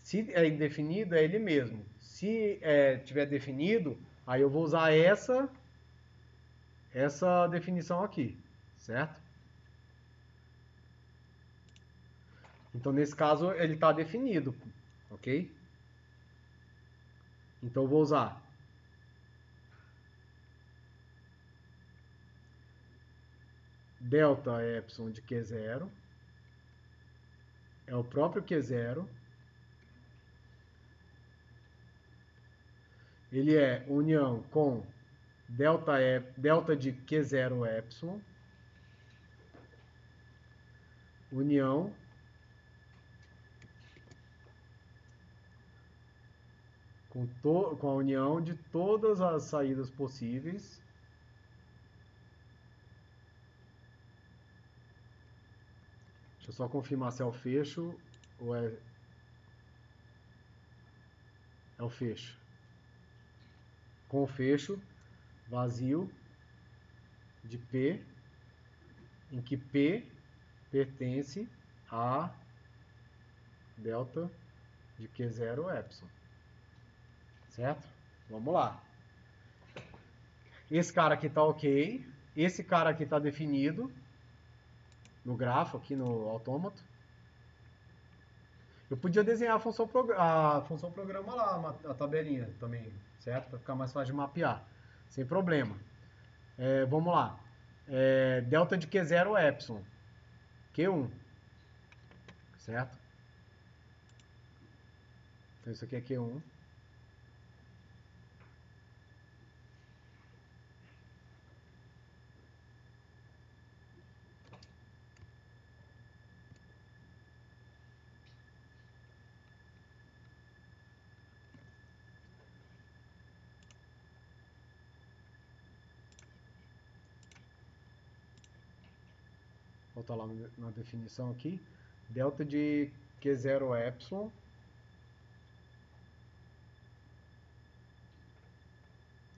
Se é indefinido, é ele mesmo. Se tiver definido, aí eu vou usar essa definição aqui, certo? Então, nesse caso, ele está definido, ok? Então, eu vou usar delta epsilon de Q0, é o próprio Q0, ele é união com delta de Q0 epsilon, união com a união de todas as saídas possíveis Deixa eu só confirmar se é o fecho ou é o fecho. Com o fecho vazio de P, em que P pertence a delta de Q0 epsilon. Certo? Vamos lá. Esse cara aqui está ok. Esse cara aqui está definido no grafo, aqui no autômato. Eu podia desenhar a função programa lá, a tabelinha também, certo? Para ficar mais fácil de mapear. Sem problema. Vamos lá. Delta de Q0 epsilon. Q1. Certo? Então isso aqui é Q1. Voltar lá na definição aqui. Delta de Q0 epsilon.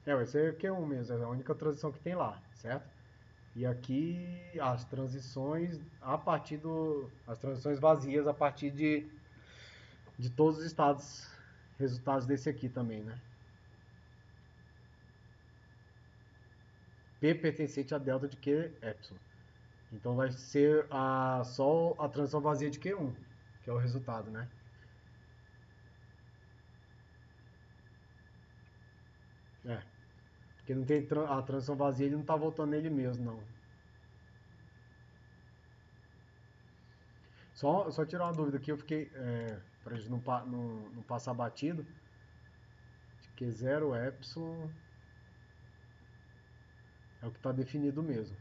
Vai ser Q1 mesmo, é a única transição que tem lá, certo? E aqui as transições as transições vazias a partir de todos os estados, resultados desse aqui também, né? P pertencente a delta de Q epsilon. Então vai ser só a transição vazia de Q1, que é o resultado, né? Porque não tem a transição vazia, ele não está voltando nele mesmo, não. Só tirar uma dúvida aqui, eu fiquei, para a gente não passar batido, que Q0 epsilon é o que está definido mesmo.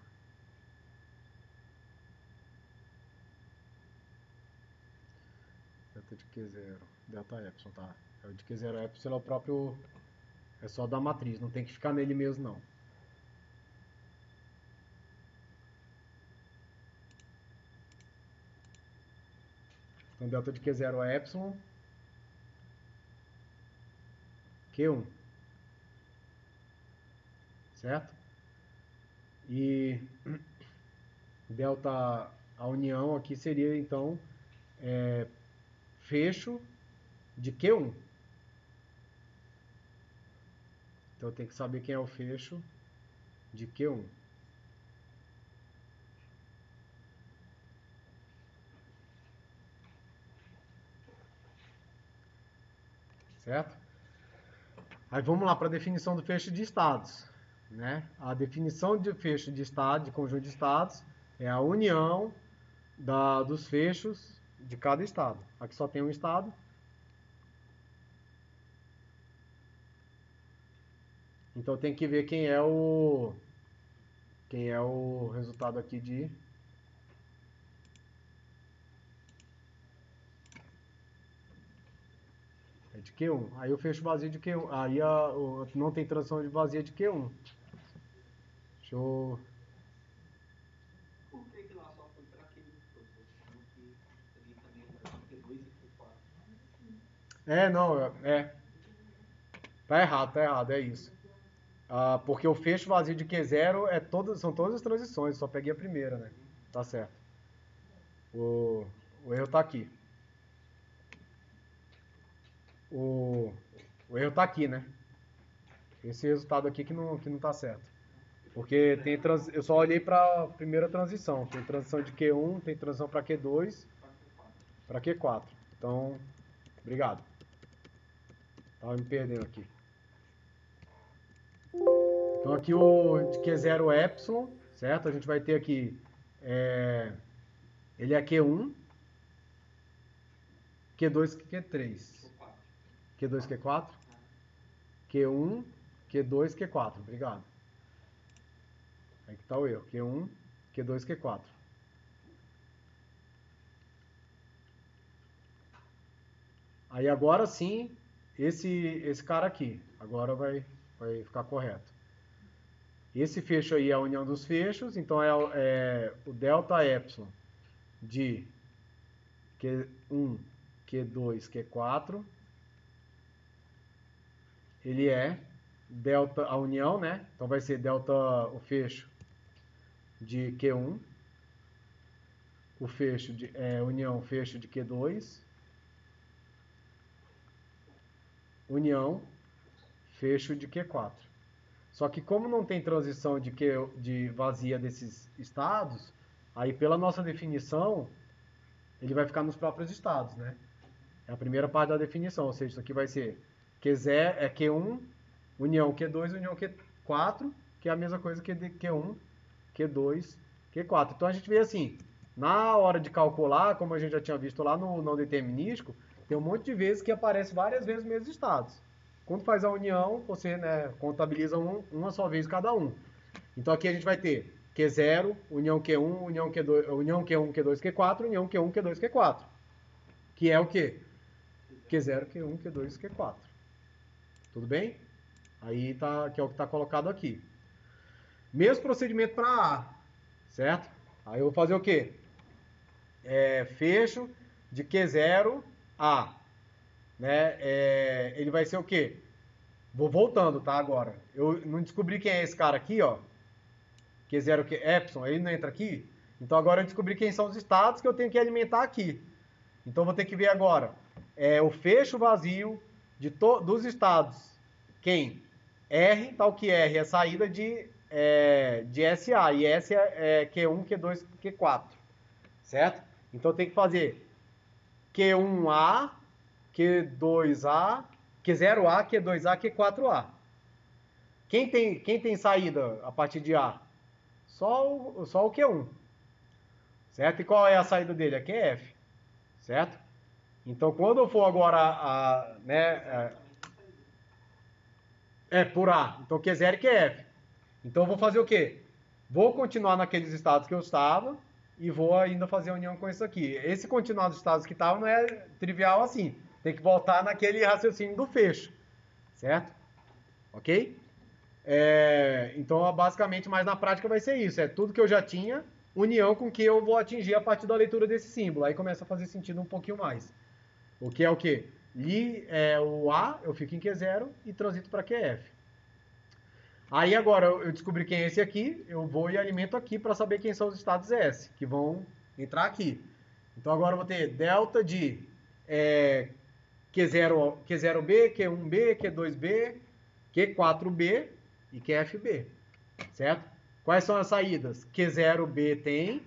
Delta de Q0, delta epsilon, tá? O de Q0 epsilon é o próprio, é só da matriz, não tem que ficar nele mesmo, não. Então, delta de Q0 epsilon, Q1, certo? E delta, a união aqui seria, então, fecho de Q1. Então eu tenho que saber quem é o fecho de Q1. Certo? Aí vamos lá para a definição do fecho de estados. Né? A definição de fecho de estado, de conjunto de estados, é a união dos fechos de cada estado. Aqui só tem um estado. Então tem que ver quem é o resultado aqui de Q1. Aí eu fecho vazio de Q1. Aí não tem transição de vazia de Q1. Deixa eu... Por que lá só foi para Q1, professor? Falou que ali também era Q2 e Q4. Não, Tá errado, é isso. Porque o fecho vazio de Q0 são todas as transições, só peguei a primeira, né? Tá certo. O erro tá aqui. O erro tá aqui, né? Esse resultado aqui que não tá certo. Porque eu só olhei para a primeira transição. Tem transição de Q1, tem transição para Q2, para Q4. Então, obrigado. Tava me perdendo aqui. Então aqui o de Q0 é epsilon, certo? A gente vai ter aqui, ele é Q1, Q2, Q3. Q2, Q4. Q1, Q2, Q4. Obrigado. Aí que tá o erro. Q1, Q2, Q4. Aí agora sim, esse cara aqui. Agora vai ficar correto. Esse fecho aí é a união dos fechos, então é o delta epsilon de Q1, Q2, Q4. Ele é delta, a união, né? Então vai ser delta o fecho de Q1, o fecho de união fecho de Q2, união fecho de Q4. Só que como não tem transição de vazia desses estados, aí pela nossa definição, ele vai ficar nos próprios estados, né? É a primeira parte da definição, ou seja, isso aqui vai ser Q1, união Q2, união Q4, que é a mesma coisa que Q1, Q2, Q4. Então a gente vê assim, na hora de calcular, como a gente já tinha visto lá no não determinístico, tem um monte de vezes que aparece várias vezes os mesmos estados. Quando faz a união, você, né, contabiliza uma só vez cada um. Então aqui a gente vai ter Q0, união Q1, união Q2, união Q1, Q2, Q4, união Q1, Q2, Q4. Que é o quê? Q0, Q1, Q2, Q4. Tudo bem? Aí tá, que é o que está colocado aqui. Mesmo procedimento para A, certo? Aí eu vou fazer o quê? Fecho de Q0 A. Né? Ele vai ser o quê? Vou voltando, tá? Agora. Eu não descobri quem é esse cara aqui, ó. Q0, Epsilon, ele não entra aqui. Então agora eu descobri quem são os estados que eu tenho que alimentar aqui. Então vou ter que ver agora o fecho vazio dos estados. Quem? R, tal que R é saída de SA. E S é Q1, Q2, Q4. Certo? Então tem que fazer Q1A, Q2A, Q0A, Q2A, Q4A. Quem tem saída a partir de A? Só o Q1. Certo? E qual é a saída dele? A QF. Certo? Então, quando eu for agora por A. Então, Q0 e QF. Então, eu vou fazer o quê? Vou continuar naqueles estados que eu estava e vou ainda fazer a união com isso aqui. Esse continuar dos estados que estavam não é trivial assim. Tem que voltar naquele raciocínio do fecho. Certo? Ok? Então, basicamente, mais na prática vai ser isso. É tudo que eu já tinha, união com que eu vou atingir a partir da leitura desse símbolo. Aí começa a fazer sentido um pouquinho mais. O que é o quê? Li o A, eu fico em Q0 e transito para QF. Aí agora eu descobri quem é esse aqui, eu vou e alimento aqui para saber quem são os estados S, que vão entrar aqui. Então agora eu vou ter delta de Q0B, Q1B, Q2B, Q4B e QFB, certo? Quais são as saídas? Q0B tem,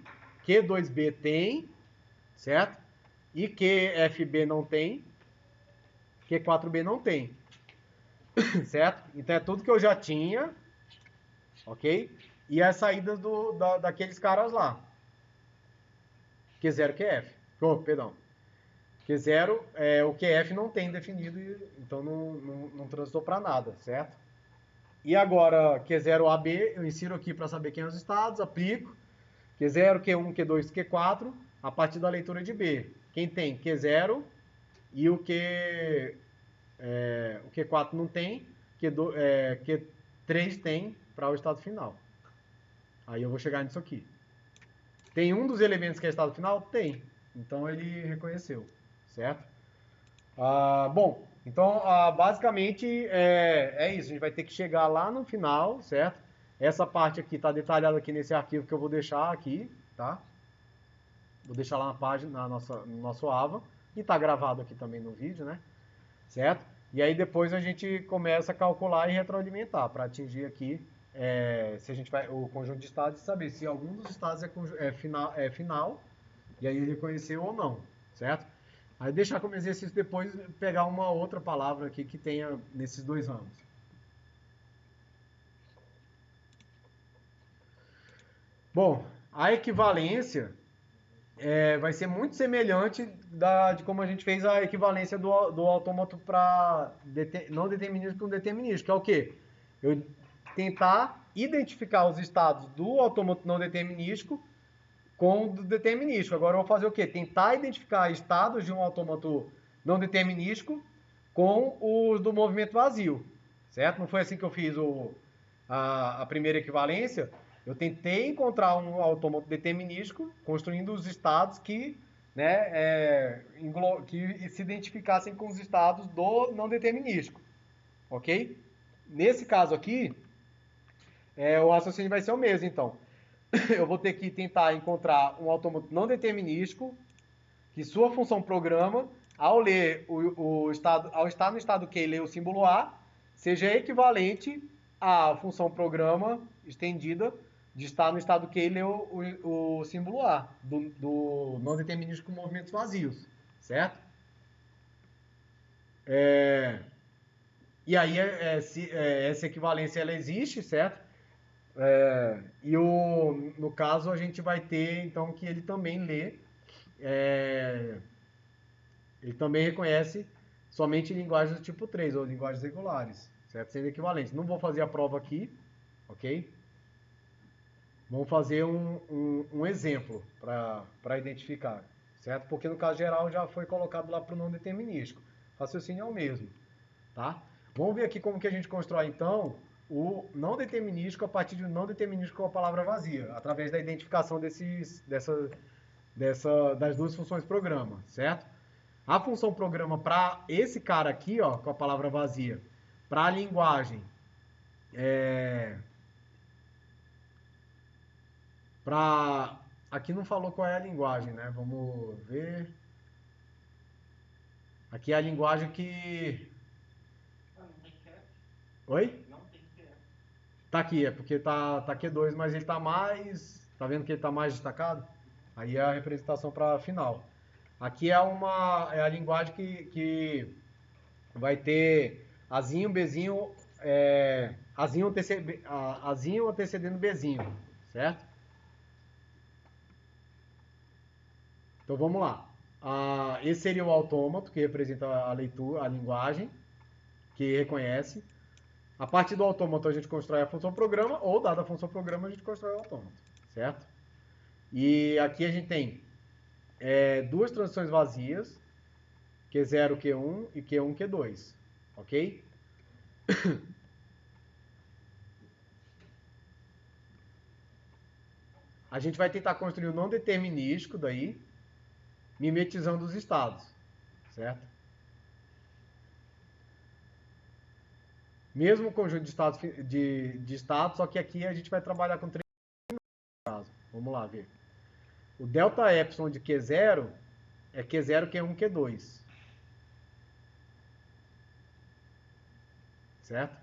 Q2B tem, certo? E QFB não tem, Q4B não tem, certo? Então é tudo que eu já tinha, ok? E as saídas daqueles caras lá. Q0, QF. Perdão. Q0, o QF não tem definido, então não transitou para nada, certo? E agora, Q0AB, eu insiro aqui para saber quem são os estados, aplico. Q0, Q1, Q2, Q4, a partir da leitura de B. Quem tem? Q0 e o Q4 não tem, Q3 tem para o estado final. Aí eu vou chegar nisso aqui. Tem um dos elementos que é estado final? Tem. Então ele reconheceu, certo? Bom, Então, basicamente é isso. A gente vai ter que chegar lá no final, certo? Essa parte aqui está detalhada aqui nesse arquivo que eu vou deixar aqui, tá? Vou deixar lá na página, no nosso AVA. E está gravado aqui também no vídeo, né? Certo? E aí depois a gente começa a calcular e retroalimentar para atingir aqui se a gente vai o conjunto de estados e saber se algum dos estados final e aí reconhecer ou não, certo? Aí deixar como exercício depois pegar uma outra palavra aqui que tenha nesses dois ramos. Bom, a equivalência vai ser muito semelhante de como a gente fez a equivalência do autômato para não determinístico com determinístico, que é o quê? Eu tentar identificar os estados do autômato não determinístico com o do determinístico. Agora eu vou fazer o quê? Tentar identificar estados de um autômato não determinístico com os do movimento vazio, certo? Não foi assim que eu fiz a primeira equivalência? Eu tentei encontrar um autômato determinístico, construindo os estados que, que se identificassem com os estados do não determinístico, ok? Nesse caso aqui, o raciocínio vai ser o mesmo, então. Eu vou ter que tentar encontrar um autômato não determinístico que sua função programa, ao ler ao estar no estado Q e ler o símbolo A, seja equivalente à função programa estendida de estar no estado Q e ler o símbolo A, do não determinístico com movimentos vazios, certo? E aí essa equivalência ela existe, certo? E no caso a gente vai ter então que ele também lê, ele também reconhece somente linguagens do tipo 3 ou linguagens regulares, certo? Sendo equivalentes. Não vou fazer a prova aqui, ok? Vamos fazer um exemplo para identificar, certo? Porque no caso geral já foi colocado lá para o não determinístico. O raciocínio é o mesmo, tá? Vamos ver aqui como que a gente constrói então o não determinístico a partir de um não determinístico com a palavra vazia, através da identificação das duas funções programa, certo? A função programa para esse cara aqui, ó, com a palavra vazia, para a linguagem, aqui não falou qual é a linguagem, né? Vamos ver. Aqui é a linguagem que... Ah, não tem cap? Oi? Não tem cap. Tá aqui, é porque tá Q2, mas ele tá mais... Tá vendo que ele tá mais destacado? Aí é a representação para final. Aqui é a linguagem que vai ter Azinho, Bzinho, Azinho antecedendo Bzinho, certo? Então vamos lá. Esse seria o autômato, que representa a leitura, a linguagem, que reconhece. A partir do autômato a gente constrói a função programa, ou dada a função programa a gente constrói o autômato, certo? E aqui a gente tem duas transições vazias, Q0, Q1 e Q1, Q2, ok? A gente vai tentar construir o não determinístico daí, mimetizando os estados, certo? Mesmo conjunto de estados, só que aqui a gente vai trabalhar com 3 casos. Vamos lá ver. O delta epsilon de Q0 é Q0, Q1, Q2. Certo?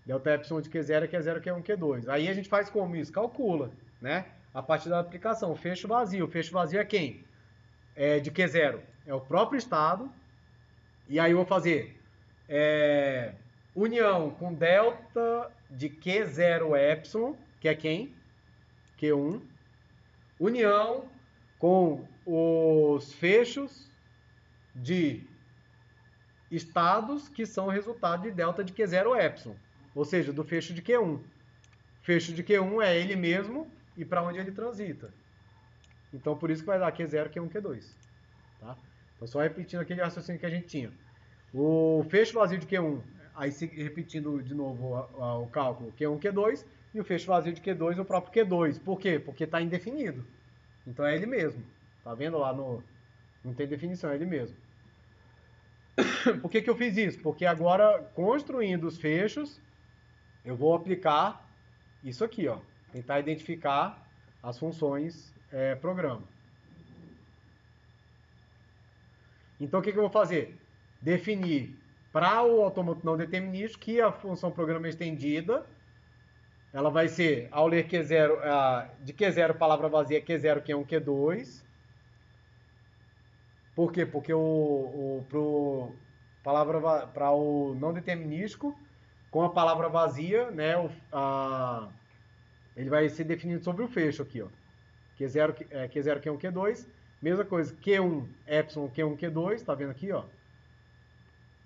Delta epsilon de Q0 é Q0, Q1, Q2. Aí a gente faz como isso? Calcula, né? A partir da aplicação. Fecho vazio. Fecho vazio é quem? De Q0. É o próprio estado. E aí eu vou fazer união com delta de Q0 epsilon, que é quem? Q1. União com os fechos de estados que são resultado de delta de Q0 epsilon, ou seja, do fecho de Q1. Fecho de Q1 é ele mesmo e para onde ele transita. Então, por isso que vai dar Q0, Q1, Q2. Tá? Então, só repetindo aquele raciocínio que a gente tinha. O fecho vazio de Q1, aí repetindo de novo o cálculo, Q1, Q2, e o fecho vazio de Q2 é o próprio Q2. Por quê? Porque está indefinido. Então, é ele mesmo. Tá vendo lá no... Não tem definição, é ele mesmo. Por que eu fiz isso? Porque agora, construindo os fechos, eu vou aplicar isso aqui, ó. Tentar identificar as funções programa. Então, o que eu vou fazer? Definir para o autômato não determinístico que a função programa estendida, ela vai ser, ao ler Q0, de Q0 palavra vazia, Q0, Q1, Q2. Por quê? Porque para o não determinístico, com a palavra vazia, né, ele vai ser definido sobre o fecho aqui, ó. Q0, Q1, Q2. Mesma coisa, Q1, epsilon, Q1, Q2, tá vendo aqui, ó.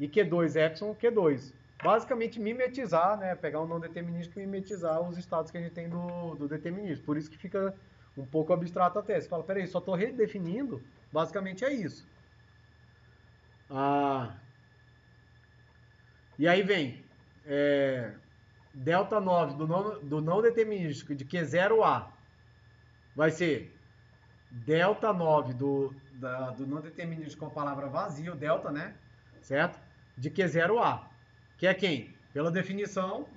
E Q2, epsilon, Q2. Basicamente mimetizar, né, pegar um não determinístico e mimetizar os estados que a gente tem do determinístico. Por isso que fica um pouco abstrato até. Você fala, peraí, só estou redefinindo. Basicamente é isso. E aí vem delta 9 do não determinístico de Q0A vai ser delta 9 do não determinístico com a palavra vazia, o delta, né? Certo? De Q0A. Que é quem? Pela definição,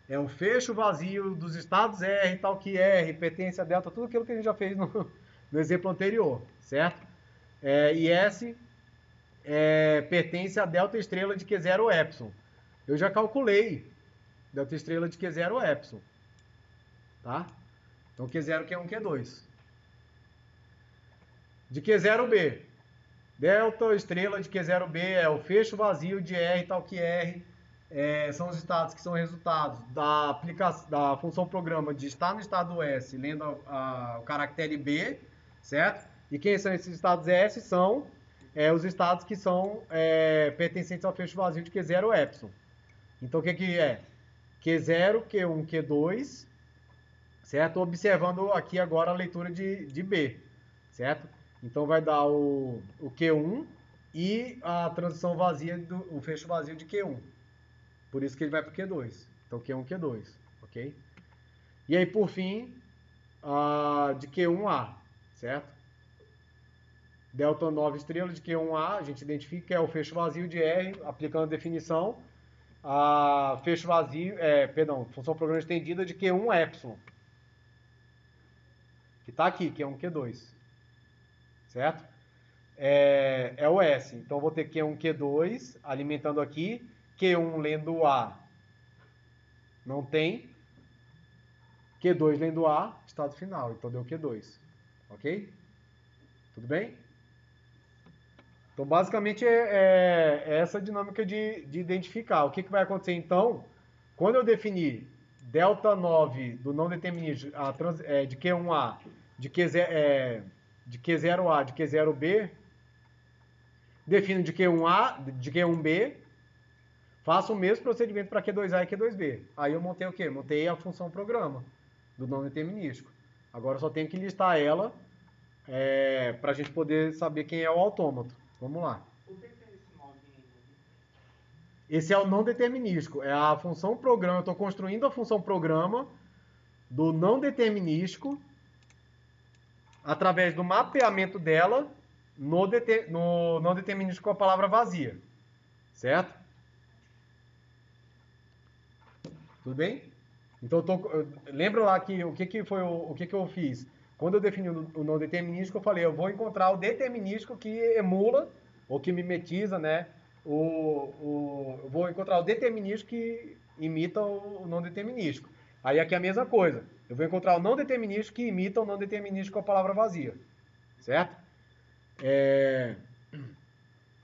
é o fecho vazio dos estados R, tal que R, pertence a delta, tudo aquilo que a gente já fez no exemplo anterior, certo? E S pertence a delta estrela de Q0 epsilon. Eu já calculei delta estrela de Q0 epsilon. Tá? Então Q0, Q1, Q2. De Q0B. Delta estrela de Q0B é o fecho vazio de R, tal que R. São os estados que são resultados da função programa de estar no estado S, lendo o caractere B, certo? E quem são esses estados S? São os estados que são pertencentes ao fecho vazio de Q0 epsilon. Então, o que é? Q0, Q1, Q2, certo? Observando aqui agora a leitura de B, certo? Então, vai dar o Q1 e a transição vazia, o fecho vazio de Q1. Por isso que ele vai para o Q2. Então, Q1, Q2, ok? E aí, por fim, de Q1A, certo? Delta 9 estrelas de Q1A, a gente identifica que é o fecho vazio de R, aplicando a definição. Fecho vazio, função programa estendida de Q1 epsilon. Que está aqui, Q1, Q2. Certo? É o S. Então, vou ter Q1, Q2, alimentando aqui. Q1 lendo A. Não tem. Q2 lendo A, estado final. Então, deu Q2. Ok? Tudo bem? Então, basicamente, é essa dinâmica de identificar. O que vai acontecer, então, quando eu definir delta 9 do não determinístico de Q1A, de Q0A, de Q0B, defino de Q1A, de Q1B, faço o mesmo procedimento para Q2A e Q2B. Aí eu montei o quê? Montei a função programa do não determinístico. Agora eu só tenho que listar ela para a gente poder saber quem é o autômato. Vamos lá. O que é esse 9 aí? Esse é o não determinístico. É a função programa. Eu estou construindo a função programa do não determinístico através do mapeamento dela no não determinístico com a palavra vazia. Certo? Tudo bem? Então, lembra lá que o que eu fiz? Quando eu defini o não determinístico, eu falei, eu vou encontrar o determinístico que emula, ou que mimetiza, né? Eu vou encontrar o determinístico que imita o não determinístico. Aí aqui é a mesma coisa. Eu vou encontrar o não determinístico que imita o não determinístico com a palavra vazia. Certo?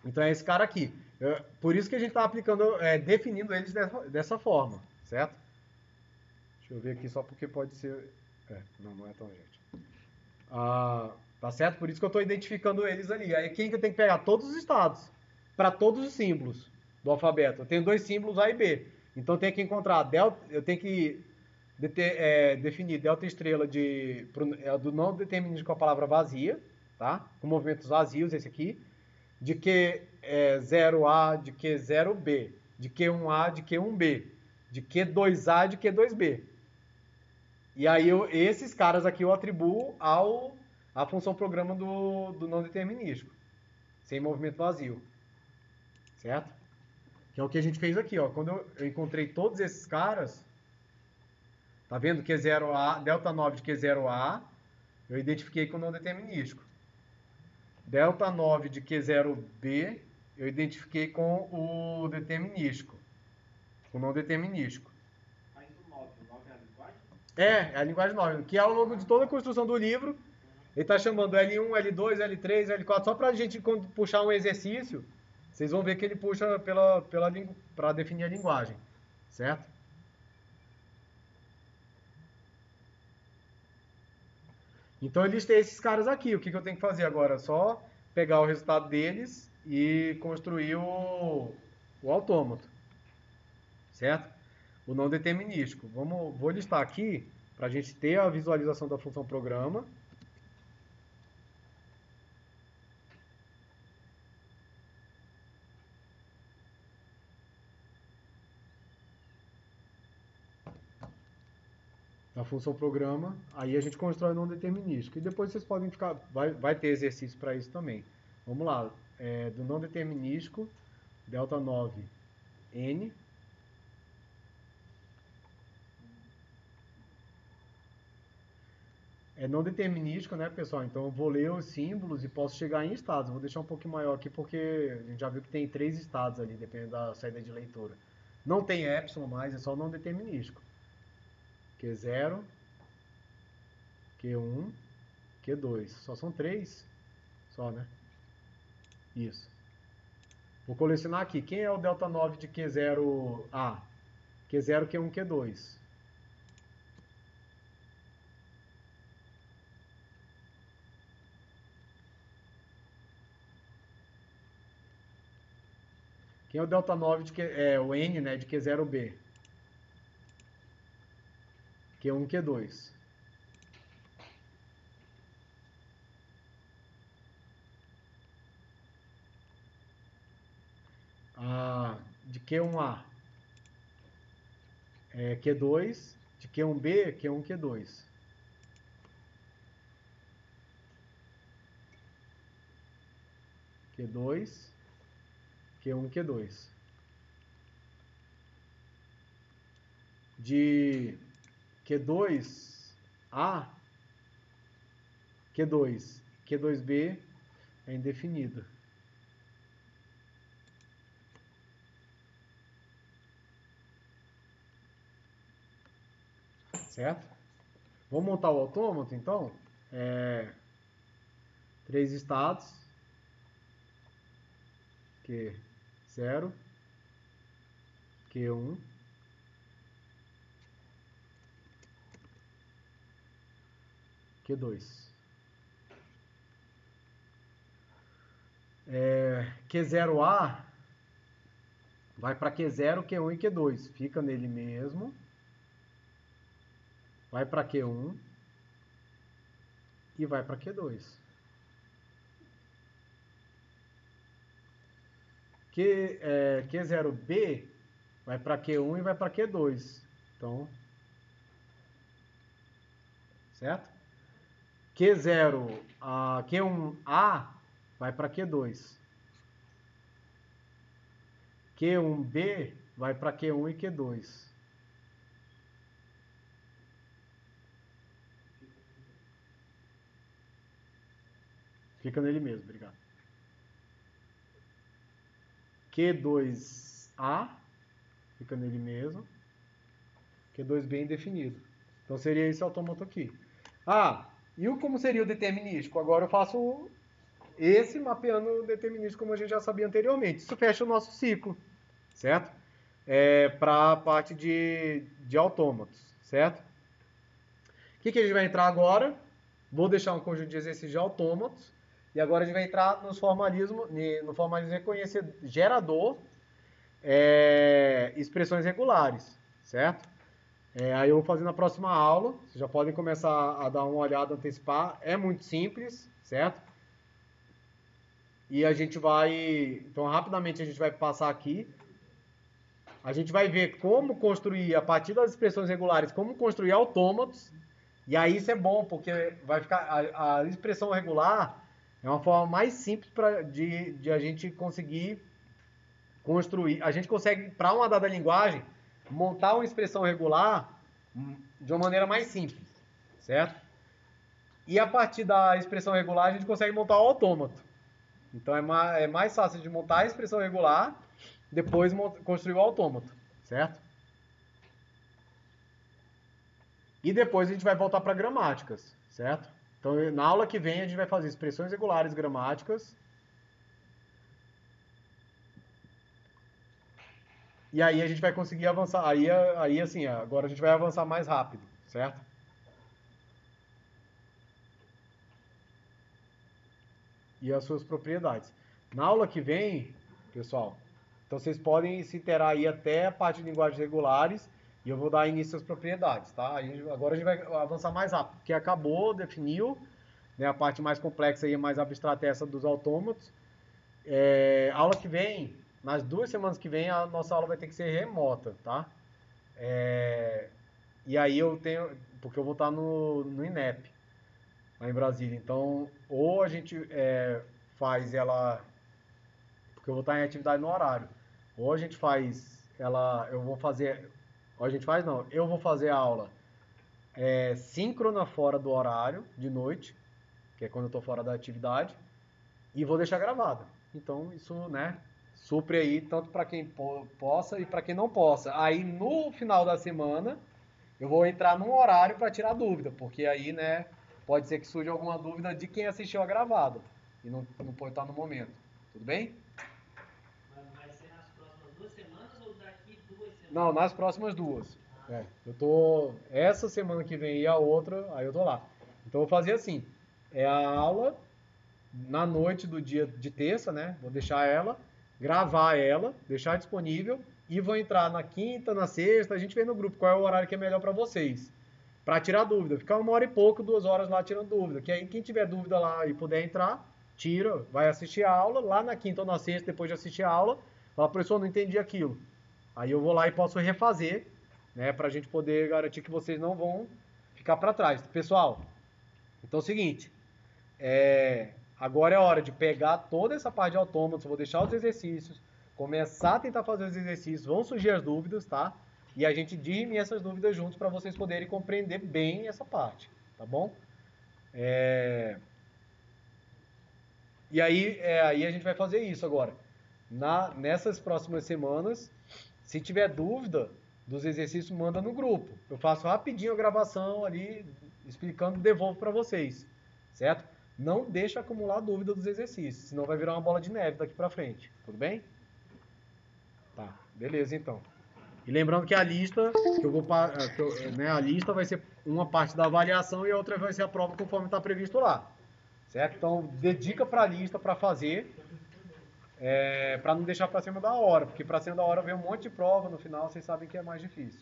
Então é esse cara aqui. Por isso que a gente está aplicando, definindo eles dessa forma. Certo? Deixa eu ver aqui só porque pode ser... não é tão gente. Tá certo? Por isso que eu estou identificando eles ali. Aí quem que eu tenho que pegar? Todos os estados. Para todos os símbolos do alfabeto. Eu tenho dois símbolos A e B. Então eu tenho que encontrar eu tenho que definir delta estrela do não determinístico com a palavra vazia, tá? Com movimentos vazios, esse aqui. De Q0A, de Q0B. De Q1A, de Q1B. De Q2A, de Q2B. E aí esses caras aqui eu atribuo à função programa do não determinístico, sem movimento vazio. certo? Que é o que a gente fez aqui, ó. Quando eu encontrei todos esses caras, tá vendo Q0A, delta 9 de Q0A, eu identifiquei com não determinístico. Delta 9 de Q0B, eu identifiquei com o determinístico, com o não determinístico. Mas o 9 é a linguagem? É a linguagem 9, que ao longo de toda a construção do livro, ele está chamando L1, L2, L3, L4, só para a gente puxar um exercício, vocês vão ver que ele puxa para definir a linguagem, certo? Então eu listei esses caras aqui. O que eu tenho que fazer agora? Só pegar o resultado deles e construir o autômato, certo? O não determinístico. Vou listar aqui para a gente ter a visualização da função programa. A função programa, aí a gente constrói o não determinístico. E depois vocês podem ficar, vai ter exercício para isso também. Vamos lá, do não determinístico, delta 9, n. É não determinístico, né, pessoal? Então eu vou ler os símbolos e posso chegar em estados. Vou deixar um pouquinho maior aqui porque a gente já viu que tem 3 estados ali, dependendo da saída de leitura. Não tem epsilon mais, é só não determinístico. Q0, Q1, Q2. Só são 3, só, né? Isso. Vou colecionar aqui. Quem é o delta 9 de Q0A? Q0, Q1, Q2. Quem é o delta 9 de o N, né, de Q0B? Q1, Q2. De Q1A? Q2, de Q1B, Q1, Q2. Q2, Q1, Q2. De Q2A, Q2, Q2B é indefinido. Certo? Vamos montar o autômato, então? 3 estados. Q0, Q1, Q2. Q0A vai para Q0, Q1 e Q2. Fica nele mesmo. Vai para Q1 e vai para Q2. Q0B vai para Q1 e vai para Q2. Então, certo? Q1A vai para Q2. Q1B vai para Q1 e Q2. Fica nele mesmo, obrigado. Q2A fica nele mesmo. Q2B indefinido. Então seria esse autômato aqui. E como seria o determinístico? Agora eu faço esse mapeando o determinístico como a gente já sabia anteriormente. Isso fecha o nosso ciclo, certo? Para a parte de autômatos, certo? O que a gente vai entrar agora? Vou deixar um conjunto de exercícios de autômatos. E agora a gente vai entrar no formalismo reconhecer gerador, expressões regulares, certo? Aí eu vou fazer na próxima aula. Vocês já podem começar a dar uma olhada, antecipar. É muito simples, certo? E a gente vai... Então, rapidamente a gente vai passar aqui. A gente vai ver como construir, a partir das expressões regulares, como construir autômatos. E aí isso é bom, porque vai ficar a expressão regular é uma forma mais simples de a gente conseguir construir, a gente consegue, para uma dada linguagem, montar uma expressão regular de uma maneira mais simples, certo? E a partir da expressão regular, a gente consegue montar o autômato. Então é mais fácil de montar a expressão regular, depois construir o autômato, certo? E depois a gente vai voltar para gramáticas, certo? Então na aula que vem a gente vai fazer expressões regulares gramáticas. E aí a gente vai conseguir avançar. Aí assim, agora a gente vai avançar mais rápido, certo? E as suas propriedades. Na aula que vem, pessoal, então vocês podem se interar aí até a parte de linguagens regulares e eu vou dar início às propriedades, tá? Agora a gente vai avançar mais rápido, porque acabou, definiu, né, a parte mais complexa e mais abstrata é essa dos autômatos. Aula que vem, nas 2 semanas que vem, a nossa aula vai ter que ser remota, tá? E aí porque eu vou estar no INEP, lá em Brasília. Então, ou a gente faz ela, porque eu vou estar em atividade no horário, ou a gente faz ela, eu vou fazer, ou a gente faz não, eu vou fazer a aula síncrona fora do horário, de noite, que é quando eu estou fora da atividade, e vou deixar gravada. Então, isso, né, supre aí tanto para quem possa e para quem não possa. Aí, no final da semana, eu vou entrar num horário para tirar dúvida, porque aí, né, pode ser que surja alguma dúvida de quem assistiu a gravada e não pode estar no momento. Tudo bem? Mas vai ser nas próximas 2 semanas ou daqui 2 semanas? Não, nas próximas 2. Eu tô essa semana que vem e a outra, aí eu tô lá. Então eu vou fazer assim, a aula na noite do dia de terça, né? Vou deixar ela, gravar ela, deixar disponível e vou entrar na quinta, na sexta, a gente vê no grupo qual é o horário que é melhor para vocês. Para tirar dúvida, ficar 1 hora e pouco, 2 horas lá tirando dúvida. Que aí quem tiver dúvida lá e puder entrar, tira, vai assistir a aula, lá na quinta ou na sexta, depois de assistir a aula, fala, professor, não entendi aquilo. Aí eu vou lá e posso refazer, né, para a gente poder garantir que vocês não vão ficar para trás. Pessoal, então é o seguinte, agora é a hora de pegar toda essa parte de autômatos, vou deixar os exercícios, começar a tentar fazer os exercícios, vão surgir as dúvidas, tá? E a gente dirimir essas dúvidas juntos para vocês poderem compreender bem essa parte, tá bom? E aí a gente vai fazer isso agora. Nessas próximas semanas, se tiver dúvida dos exercícios, manda no grupo. Eu faço rapidinho a gravação ali, explicando e devolvo para vocês, certo? Não deixa acumular dúvida dos exercícios, senão vai virar uma bola de neve daqui para frente, tudo bem? Tá, beleza então. E lembrando que a lista, a lista vai ser uma parte da avaliação e a outra vai ser a prova conforme está previsto lá, certo? Então dedica para a lista para fazer, para não deixar para cima da hora, porque para cima da hora vem um monte de prova no final, vocês sabem que é mais difícil.